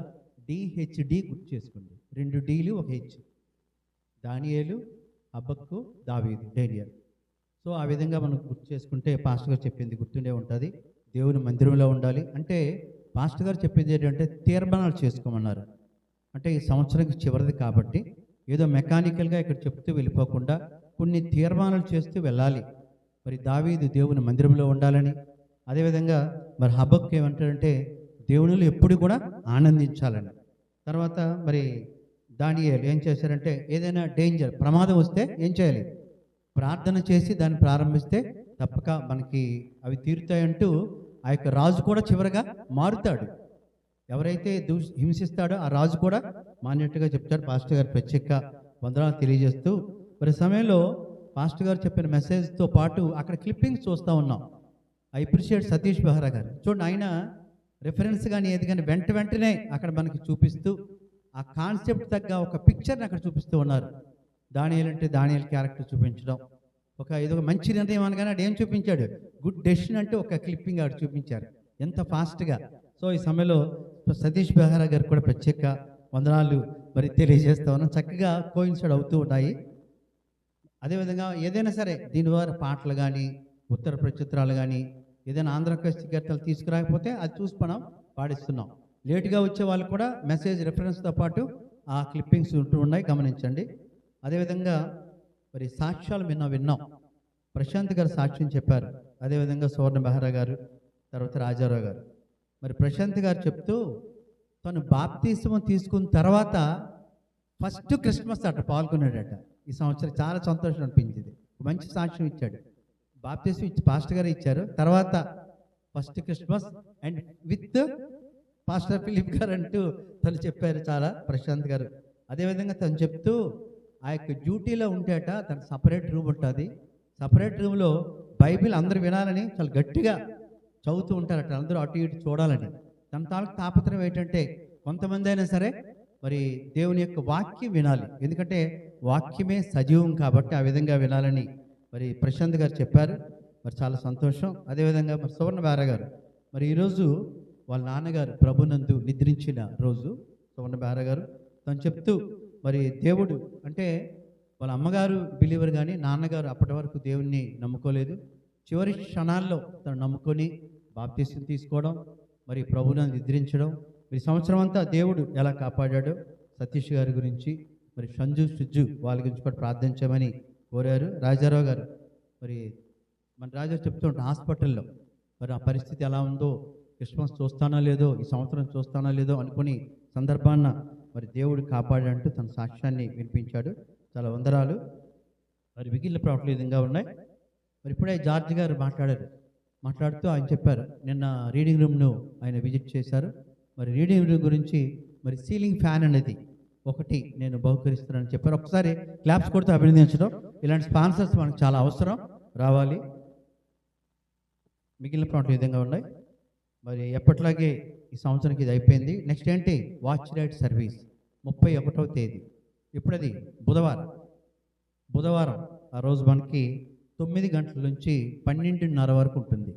S3: DHD గుర్తు చేసుకోండి. 2 Dలు 1 H. దానియేలు, హబక్కూకు, దావీదు, డేనియల్. సో ఆ విధంగా మనం గుర్తు చేసుకుంటే పాస్టర్ గారు చెప్పింది గుర్తుండే ఉంటుంది. దేవుని మందిరంలో ఉండాలి అంటే పాస్టర్ గారు చెప్పేది ఏంటంటే తీర్మానాలు చేసుకోమన్నారు. అంటే ఈ సంవత్సరానికి చివరిది కాబట్టి ఏదో మెకానికల్గా ఇక్కడ చెప్తూ వెళ్ళిపోకుండా కొన్ని తీర్మానాలు చేస్తూ వెళ్ళాలి. మరి దావీదు దేవుని మందిరంలో ఉండాలని, అదేవిధంగా మరి హబక్కు ఏమంటాడంటే దేవునిలో ఎప్పుడు కూడా ఆనందించాలని. తర్వాత మరి దానియేలు ఏం చేశారంటే ఏదైనా డేంజర్ ప్రమాదం వస్తే ఏం చేయాలి? ప్రార్థన చేసి దాన్ని ప్రారంభిస్తే తప్పక మనకి అవి తీరుతాయంటూ ఆ యొక్క రాజు కూడా చివరగా మారుతాడు. ఎవరైతే హింసిస్తాడో ఆ రాజు కూడా మానేట్టుగా చెప్తాడు. పాస్టర్ గారు ప్రత్యేక వందనాలు తెలియజేస్తూ మరి సమయంలో పాస్టర్ గారు చెప్పిన మెసేజ్తో పాటు అక్కడ క్లిప్పింగ్స్ చూస్తూ ఉన్నాం. ఐ అప్రిషియేట్ సతీష్ బెహ్రా గారు. చూడండి, ఆయన రెఫరెన్స్ కానీ ఏది కానీ వెంటనే అక్కడ మనకి చూపిస్తూ ఆ కాన్సెప్ట్ తగ్గ ఒక పిక్చర్ని అక్కడ చూపిస్తూ ఉన్నారు. దానియేలు అంటే దానియేలు క్యారెక్టర్ చూపించడం, ఏదో ఒక మంచి నిర్ణయం అనగానే ఆడు ఏం చూపించాడు? గుడ్ డెసిషన్ అంటే ఒక క్లిప్పింగ్ ఆడు చూపించారు ఎంత ఫాస్ట్గా. సో ఈ సమయంలో సతీష్ బెహ్రా గారు కూడా ప్రత్యేక వందనాలు మరి తెలియజేస్తా ఉన్నాం. చక్కగా కోయిన్సైడ్ అవుతూ ఉన్నాయి. అదేవిధంగా ఏదైనా సరే దీని ద్వారా పాటలు కానీ ఉత్తర ప్రచిత్రాలు కానీ ఏదైనా ఆంధ్రప్రదేశ్ గీతాలు తీసుకురాకపోతే అది చూసి మనం పాడిస్తున్నాం. లేటుగా వచ్చే వాళ్ళు కూడా మెసేజ్ రెఫరెన్స్తో పాటు ఆ క్లిప్పింగ్స్ ఉంటూ ఉన్నాయి, గమనించండి. అదేవిధంగా మరి సాక్ష్యాలు విన్నాం. ప్రశాంత్ గారు సాక్ష్యం చెప్పారు. అదేవిధంగా సువర్ణ బెహ్రా గారు, తర్వాత రాజారావు గారు. మరి ప్రశాంత్ గారు చెప్తూ తను బాప్తిస్మం తీసుకున్న తర్వాత ఫస్ట్ క్రిస్మస్ అట్లా పాల్గొన్నాడట. ఈ సంవత్సరం చాలా సంతోషం అనిపించింది. మంచి సాక్ష్యం ఇచ్చాడు. బాప్తిస్మం ఇచ్చి పాస్టర్ గారు ఇచ్చారు. తర్వాత first Christmas and with pastor Philip గారు అంటూ తను చెప్పారు చాలా ప్రశాంత్ గారు. అదేవిధంగా తను చెప్తూ ఆ యొక్క డ్యూటీలో ఉంటేట తన సపరేట్ రూమ్ ఉంటుంది. సపరేట్ రూమ్లో బైబిల్ అందరూ వినాలని చాలా గట్టిగా చదువుతూ ఉంటారట, అందరూ అటు ఇటు చూడాలని. తన తాలూకు తాపత్రయం ఏంటంటే కొంతమంది అయినా సరే మరి దేవుని యొక్క వాక్యం వినాలి, ఎందుకంటే వాక్యమే సజీవం కాబట్టి ఆ విధంగా వినాలని మరి ప్రశాంత్ గారు చెప్పారు. మరి చాలా సంతోషం. అదేవిధంగా మరి సువర్ణ బెహ్రా గారు, మరి ఈరోజు వాళ్ళ నాన్నగారు ప్రభునందు నిద్రించిన రోజు. సువర్ణ బెహ్రా గారు తను చెప్తూ మరి దేవుడు అంటే వాళ్ళ అమ్మగారు బిలీవర్ కానీ నాన్నగారు అప్పటి వరకు దేవుణ్ణి నమ్ముకోలేదు. చివరి క్షణాల్లో తను నమ్ముకొని బాప్తిస్మం తీసుకోవడం, మరి ప్రభువుని నిద్రించడం. ఈ సంవత్సరం అంతా దేవుడు ఎలా కాపాడాడో సతీష్ గారి గురించి, మరి సుజ్జు వాళ్ళ గురించి కూడా ప్రార్థించమని కోరారు. రాజారావు గారు మరి మన రాజా చెప్తుంటాం హాస్పిటల్లో మరి ఆ పరిస్థితి ఎలా ఉందో, క్రిస్మస్ చూస్తానో లేదో, ఈ సంవత్సరం చూస్తానో లేదో అనుకుని సందర్భాన్న మరి దేవుడు కాపాడంటూ తన సాక్ష్యాన్ని వినిపించాడు. చాలా వందనాలు. మరి మిగిలిన ప్రవక్తలు ఈ విధంగా ఉన్నాయి. మరి ఇప్పుడే జార్జ్ గారు మాట్లాడుతూ ఆయన చెప్పారు, నిన్న రీడింగ్ రూమ్ను ఆయన విజిట్ చేశారు. మరి రీడింగ్ రూమ్ గురించి మరి సీలింగ్ ఫ్యాన్ అనేది ఒకటి నేను బహుకరిస్తున్నానని చెప్పారు. ఒకసారి క్లాప్స్ కొడుతూ అభినందించడం. ఇలాంటి స్పాన్సర్స్ మనకు చాలా అవసరం, రావాలి. మిగిలిన ప్రవక్తలు ఈ విధంగా ఉన్నాయి. మరి ఎప్పట్లాగే ఈ సంవత్సరానికి ఇది అయిపోయింది. నెక్స్ట్ ఏంటి? వాచ్ లైట్ సర్వీస్ 31వ తేదీ. ఇప్పుడది బుధవారం ఆ రోజు మనకి 9 గంటల నుంచి 12:30 వరకు ఉంటుంది.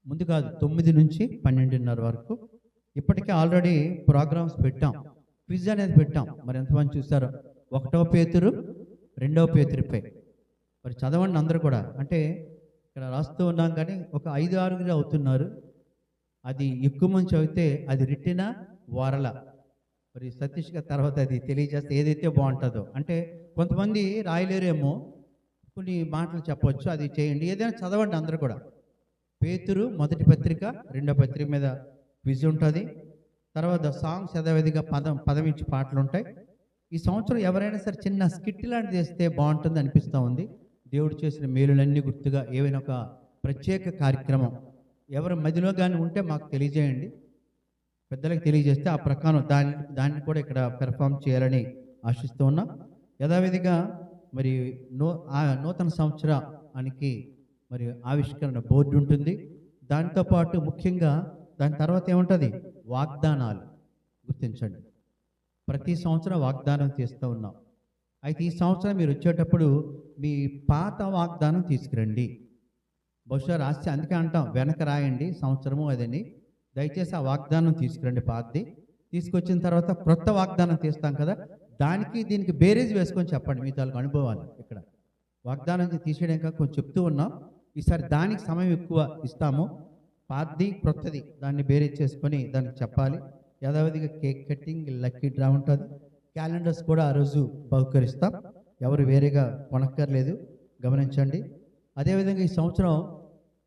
S3: ముందు కాదు, 9 నుంచి 12:30 వరకు. ఇప్పటికే ఆల్రెడీ ప్రోగ్రామ్స్ పెట్టాం, క్విజ్ అనేది పెట్టాం. మరి ఎంతమంది చూసారో? 1వ పేతురు 2వ పేతురుపై మరి చదవండి అందరూ కూడా. అంటే ఇక్కడ రాస్తూ ఉన్నాం కానీ ఒక 5-6 అవుతున్నారు. అది ఎక్కువ మంది చదివితే అది రిట్టిన వారల. మరి సతీష్ గారి తర్వాత అది తెలియజేస్తే ఏదైతే బాగుంటుందో. అంటే కొంతమంది రాయలేరేమో, కొన్ని మాటలు చెప్పవచ్చు, అది చేయండి. ఏదైనా చదవండి అందరూ కూడా. పేతురు 1వ పత్రిక 2వ పత్రిక మీద క్విజ్ ఉంటుంది. తర్వాత సాంగ్స్ యథావిధిగా పదం ఇచ్చి పాటలు ఉంటాయి. ఈ సంవత్సరం ఎవరైనా సరే చిన్న స్కిట్ లాంటిది చేస్తే బాగుంటుంది అనిపిస్తూ ఉంది. దేవుడు చేసిన మేలులన్నీ గుర్తుగా ఏవైనా ఒక ప్రత్యేక కార్యక్రమం ఎవరి మధ్యలో కానీ ఉంటే మాకు తెలియజేయండి, పెద్దలకు తెలియజేస్తే ఆ ప్రకారం దాన్ని కూడా ఇక్కడ పెర్ఫామ్ చేయాలని ఆశిస్తూ ఉన్నాం. యథావిధిగా మరి నూతన సంవత్సరానికి మరి ఆవిష్కరణ బోర్డు ఉంటుంది. దాంతోపాటు ముఖ్యంగా దాని తర్వాత ఏముంటుంది? వాగ్దానాలు. గుర్తించండి, ప్రతి సంవత్సరం వాగ్దానం చేస్తూ ఉన్నాం. అయితే ఈ సంవత్సరం మీరు వచ్చేటప్పుడు మీ పాత వాగ్దానం తీసుకురండి. బహుశా రాస్తే అందుకే అంటాం వెనక రాయండి సంవత్సరము అదని. దయచేసి ఆ వాగ్దానం తీసుకురండి పాతది. తీసుకొచ్చిన తర్వాత క్రొత్త వాగ్దానం తీస్తాం కదా, దానికి దీనికి బేరేజ్ వేసుకొని చెప్పండి మీ తాలూకు అనుభవాలు. ఇక్కడ వాగ్దానం తీసేయడం కాక కొంచెం చెప్తూ ఉన్నాం. ఈసారి దానికి సమయం ఎక్కువ ఇస్తాము. పాతది క్రొత్తది దాన్ని బేరేజ్ చేసుకొని దానికి చెప్పాలి. యథావిధిగా కేక్ కటింగ్, లక్కీ డ్రా ఉంటుంది. క్యాలెండర్స్ కూడా ఆ రోజు బహుకరిస్తాం. ఎవరు వేరేగా కొనక్కర్లేదు, గమనించండి. అదేవిధంగా ఈ సంవత్సరం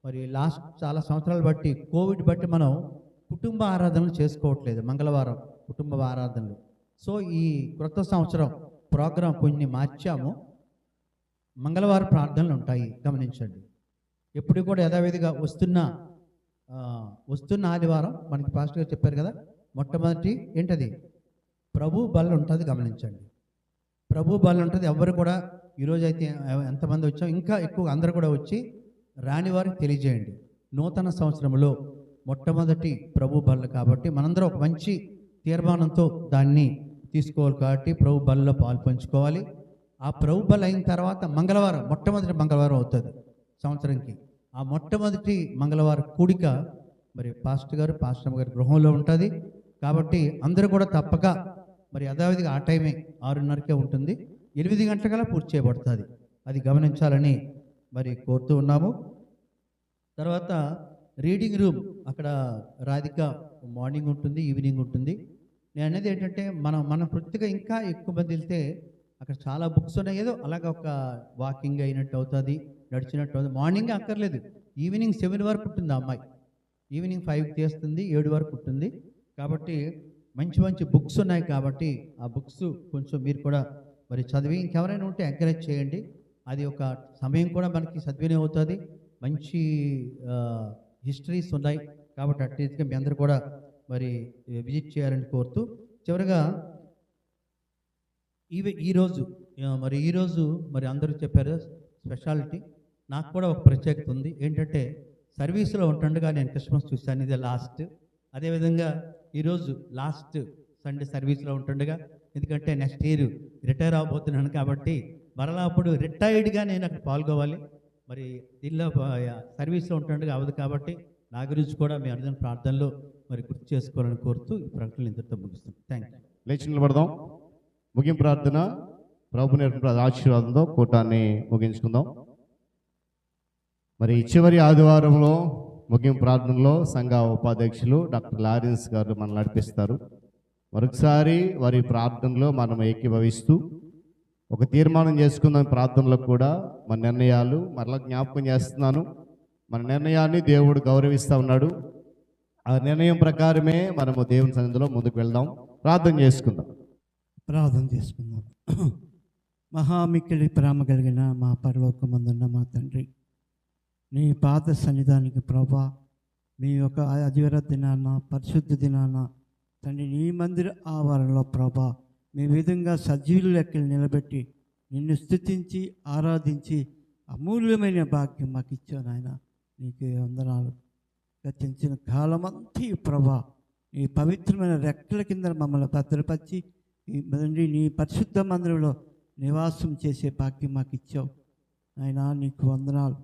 S3: మరి లాస్ట్ చాలా సంవత్సరాలు బట్టి కోవిడ్ బట్టి మనం కుటుంబ ఆరాధనలు చేసుకోవట్లేదు, మంగళవారం కుటుంబ ఆరాధనలు. సో ఈ క్రొత్త సంవత్సరం ప్రోగ్రాం కొన్ని మార్చాము, మంగళవారం ప్రార్థనలు ఉంటాయి, గమనించండి. ఎప్పుడు కూడా యథావిధిగా వస్తున్న ఆదివారం మనకి పాస్టర్ గారు చెప్పారు కదా, మొట్టమొదటి ఏంటది ప్రభు బల్ల ఉంటుంది, గమనించండి. ప్రభు బల్ల ఉంటుంది. ఎవరు కూడా ఈరోజు అయితే ఎంతమంది వచ్చాం, ఇంకా ఎక్కువ అందరూ కూడా వచ్చి రాని వారికి తెలియజేయండి. నూతన సంవత్సరంలో మొట్టమొదటి ప్రభు బల్ల కాబట్టి మనందరం ఒక మంచి తీర్మానంతో దాన్ని తీసుకోవాలి. కాబట్టి ప్రభు బల్లలో పాలు పంచుకోవాలి. ఆ ప్రభు బల్ల అయిన తర్వాత మంగళవారం, మొట్టమొదటి మంగళవారం అవుతుంది సంవత్సరంకి. ఆ మొట్టమొదటి మంగళవారం కూడిక మరి పాస్టర్ గారి గృహంలో ఉంటుంది. కాబట్టి అందరూ కూడా తప్పక మరి యథావిధిగా ఆ టైమే 6:30కే ఉంటుంది, 8 గంటలకల్లా పూర్తి చేయబడుతుంది. అది గమనించాలని మరి కోరుతూ ఉన్నాము. తర్వాత రీడింగ్ రూమ్ అక్కడ రాధిక మార్నింగ్ ఉంటుంది, ఈవినింగ్ ఉంటుంది. నేను అనేది ఏంటంటే మనం పూర్తిగా ఇంకా ఎక్కువ మంది వెళ్తే అక్కడ చాలా బుక్స్ ఉన్నాయి, ఏదో అలాగ ఒక వాకింగ్ అయినట్టు అవుతుంది, నడిచినట్టు అవుతుంది. మార్నింగ్ అక్కర్లేదు, ఈవినింగ్ 7 వరకు ఉంటుంది. ఆ అమ్మాయి ఈవినింగ్ 5కి చేస్తుంది, 7 వరకు ఉంటుంది. కాబట్టి మంచి మంచి బుక్స్ ఉన్నాయి. కాబట్టి ఆ బుక్స్ కొంచెం మీరు కూడా మరి చదివి ఇంకెవరైనా ఉంటే ఎంకరేజ్ చేయండి. అది ఒక సమయం కూడా మనకి సద్వినియోగం అవుతుంది. మంచి హిస్టరీస్ ఉన్నాయి. కాబట్టి అట్లీస్ట్గా మీ అందరూ కూడా మరి విజిట్ చేయాలని కోరుతూ, చివరిగా ఈరోజు మరి అందరూ చెప్పారు స్పెషాలిటీ. నాకు కూడా ఒక ప్రత్యేకత ఉంది. ఏంటంటే సర్వీస్లో ఉంటుండగా నేను క్రిస్మస్ చూశాను, ఇది లాస్ట్. అదేవిధంగా ఈరోజు లాస్ట్ సండే సర్వీస్లో ఉంటుండగా, ఎందుకంటే నెక్స్ట్ ఇయర్ రిటైర్ అవబోతున్నాను కాబట్టి మరలా అప్పుడు రిటైర్డ్గా నేను అక్కడ పాల్గొవాలి. మరి దీనిలో సర్వీస్లో ఉంటుండగా అవదు. కాబట్టి నా గురించి కూడా మీ అందరి ప్రార్థనలో మరి గుర్తు చేసుకోవాలని కోరుతూ ఈ ప్రకటనలు ఇంతటితో ముగిస్తుంది. Thank you.
S1: లేచి నిలబడదాం. ముగింపు ప్రార్థన ప్రభు నేర్పిన ఆశీర్వాదంతో కూటాన్ని ముగించుకుందాం. మరి చివరి ఆదివారంలో ముగింపు ప్రార్థనలో సంఘ ఉపాధ్యక్షులు డాక్టర్ లారెన్స్ గారు మనం నడిపిస్తారు. మరొకసారి వారి ప్రార్థనలో మనం ఏకీభవిస్తూ ఒక తీర్మానం చేసుకుందాం. ప్రార్థనలో కూడా మన నిర్ణయాలు మరలా జ్ఞాపకం చేస్తున్నాను. మన నిర్ణయాన్ని దేవుడు గౌరవిస్తూ ఉన్నాడు. ఆ నిర్ణయం ప్రకారమే మనము దేవుని సన్నిధిలో ముందుకు వెళ్దాం. ప్రార్థన చేసుకుందాం.
S5: మహామిక్కిలి ప్రేమ కలిగిన మా పరలోకమందున్న మా తండ్రి, నీ పాద సన్నిధానికి ప్రభా, మీ యొక్క ఆదివార దినాన పరిశుద్ధ దినాన తండ్రి నీ మందిర ఆవరణలో ప్రభా మీ విధంగా సజీవుల లెక్కలు నిలబెట్టి నిన్ను స్తుతించి ఆరాధించి అమూల్యమైన భాగ్యం మాకు ఇచ్చావు నాయన. నీకే వందనాలు. గతించిన కాలమంతా ప్రభా నీ పవిత్రమైన రెక్కల కింద మమ్మల్ని భద్రపరిచి తండ్రి నీ పరిశుద్ధ మందిరంలో నివాసం చేసే భాగ్యం మాకు ఇచ్చావు నాయన. నీకు వందనాలు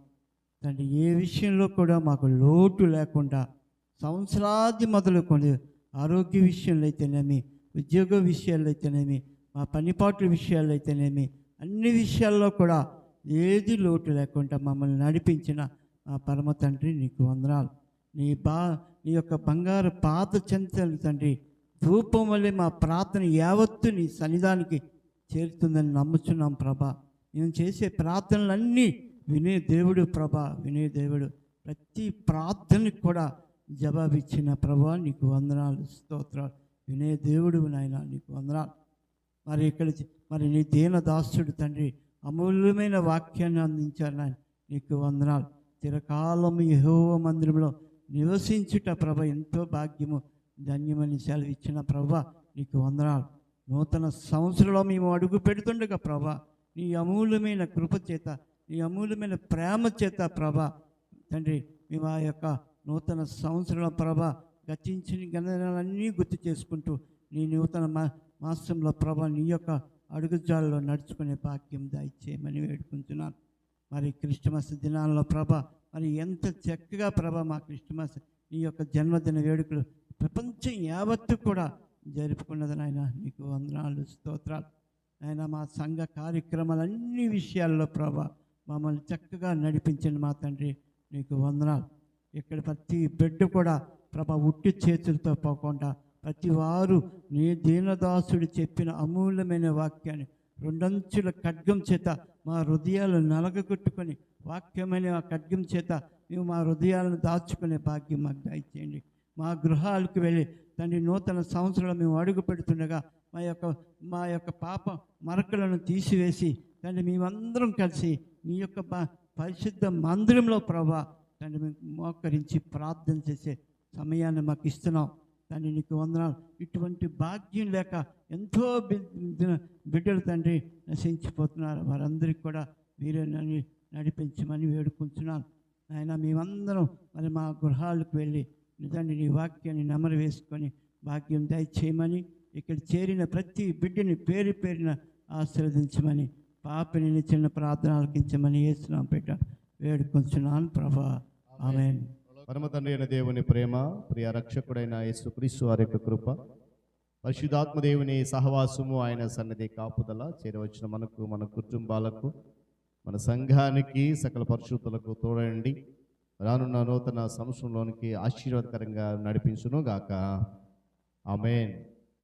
S5: తండ్రి. ఏ విషయంలో కూడా మాకు లోటు లేకుండా సంవత్సరాది మొదలుకొని ఆరోగ్య విషయంలో అయితేనేమి, ఉద్యోగ విషయాల్లో అయితేనేమి, మా పనిపాట్ల విషయాల్లో అయితేనేమి, అన్ని విషయాల్లో కూడా ఏది లోటు లేకుండా మమ్మల్ని నడిపించిన మా పరమ తండ్రి నీకు వందనాలు. నీ యొక్క బంగారు పాద చెంతలు తండ్రి ధూపం వల్లే మా ప్రార్థన యావత్తు నీ సన్నిధానికి చేరుతుందని నమ్ముచున్నాం ప్రభా. మేము చేసే ప్రార్థనలన్నీ వినే దేవుడు ప్రభా, వినే దేవుడు. ప్రతి ప్రార్థనకి కూడా జవాబిచ్చిన ప్రభా నీకు వందనాలు, స్తోత్రాలు. వినే దేవుడు నాయన నీకు వందనాలు. మరి నీ దీన దాసుడు తండ్రి అమూల్యమైన వాక్యాన్ని అందించారు నాయన, నీకు వందనాలు. చిరకాలము యెహోవా మందిరంలో నివసించుట ప్రభ ఎంతో భాగ్యము, ధన్యమని సెలవు ఇచ్చిన ప్రభా నీకు వందనాలు. నూతన సంవత్సరంలో మేము అడుగు పెడుతుండగా ప్రభా నీ అమూల్యమైన కృప చేత, నీ అమూల్యమైన ప్రేమ చేత ప్రభా తండ్రి మేము ఆ యొక్క నూతన సంవత్సరంలో ప్రభా గతించిన గణనాలన్నీ గుర్తు చేసుకుంటూ నీ నూతన మాసంలో ప్రభా నీ యొక్క అడుగుజాల్లో నడుచుకునే భాగ్యం దయచేయమని వేడుకుంటున్నాను. మరి క్రిస్టమస్ దినాల్లో ప్రభా మరి ఎంత చక్కగా ప్రభా మా క్రిస్టమస్ నీ యొక్క జన్మదిన వేడుకలు ప్రపంచం యావత్తు కూడా జరుపుకున్నది నాయన, నీకు వందనాలు, స్తోత్రాలు. ఆయన మా సంఘ కార్యక్రమాలన్ని విషయాల్లో ప్రభా మమ్మల్ని చక్కగా నడిపించండి మా తండ్రి, నీకు వందనాలు. ఇక్కడ ప్రతి బిడ్డ కూడా ప్రభా ఉట్టి చేతులతో పోకుండా ప్రతి వారు నీ దీనదాసుడు చెప్పిన అమూల్యమైన వాక్యాన్ని రెండంచుల ఖడ్గం చేత మా హృదయాలు నలగగొట్టుకొని వాక్యమైన ఆ ఖడ్గం చేత మేము మా హృదయాలను దాచుకునే భాగ్యం మాకు దయచేయండి. మా గృహాలకు వెళ్ళి తండ్రి నూతన సంవత్సరంలో మేము అడుగు పెడుతుండగా మా యొక్క పాప మరకలను తీసివేసి తండ్రి మేమందరం కలిసి మీ యొక్క పరిశుద్ధ మందిరంలో ప్రభా తండ్రి మేము మోకరించి ప్రార్థన చేసే సమయాన్ని మాకు ఇస్తున్నాం. తండ్రి నీకు వందనాలు. ఇటువంటి భాగ్యం లేక ఎంతో బిడ్డలు తండ్రి నశించిపోతున్నారు. వారందరికీ కూడా మీరే నడిపించమని వేడుకుంటున్నాను. ఆయన మేమందరం మరి మా గృహాలకు వెళ్ళి నిజంగా నీ వాక్యాన్ని నెమరు వేసుకొని భాగ్యం దయచేయమని, ఇక్కడ చేరిన ప్రతి బిడ్డని పేరు పేరున ఆశీర్వదించమని, పాపని చిన్న ప్రార్థన ఆలకించమని యేసునామం పేట వేడుకుంటున్నాను ప్రభా. ఆమేన్.
S1: పరమ తండ్రి అయిన దేవుని ప్రేమ, ప్రియ రక్షకుడైన యేసుక్రీస్తు వారి యొక్క కృప, పరిశుద్ధాత్మ దేవుని సహవాసము, ఆయన సన్నిధి కాపుదల చేరవచ్చిన మనకు, మన కుటుంబాలకు, మన సంఘానికి, సకల పరిశుద్ధులకు తోడండి రానున్న నూతన సంవత్సరంలోనికి ఆశీర్వాదకరంగా నడిపించును గాక. ఆమేన్.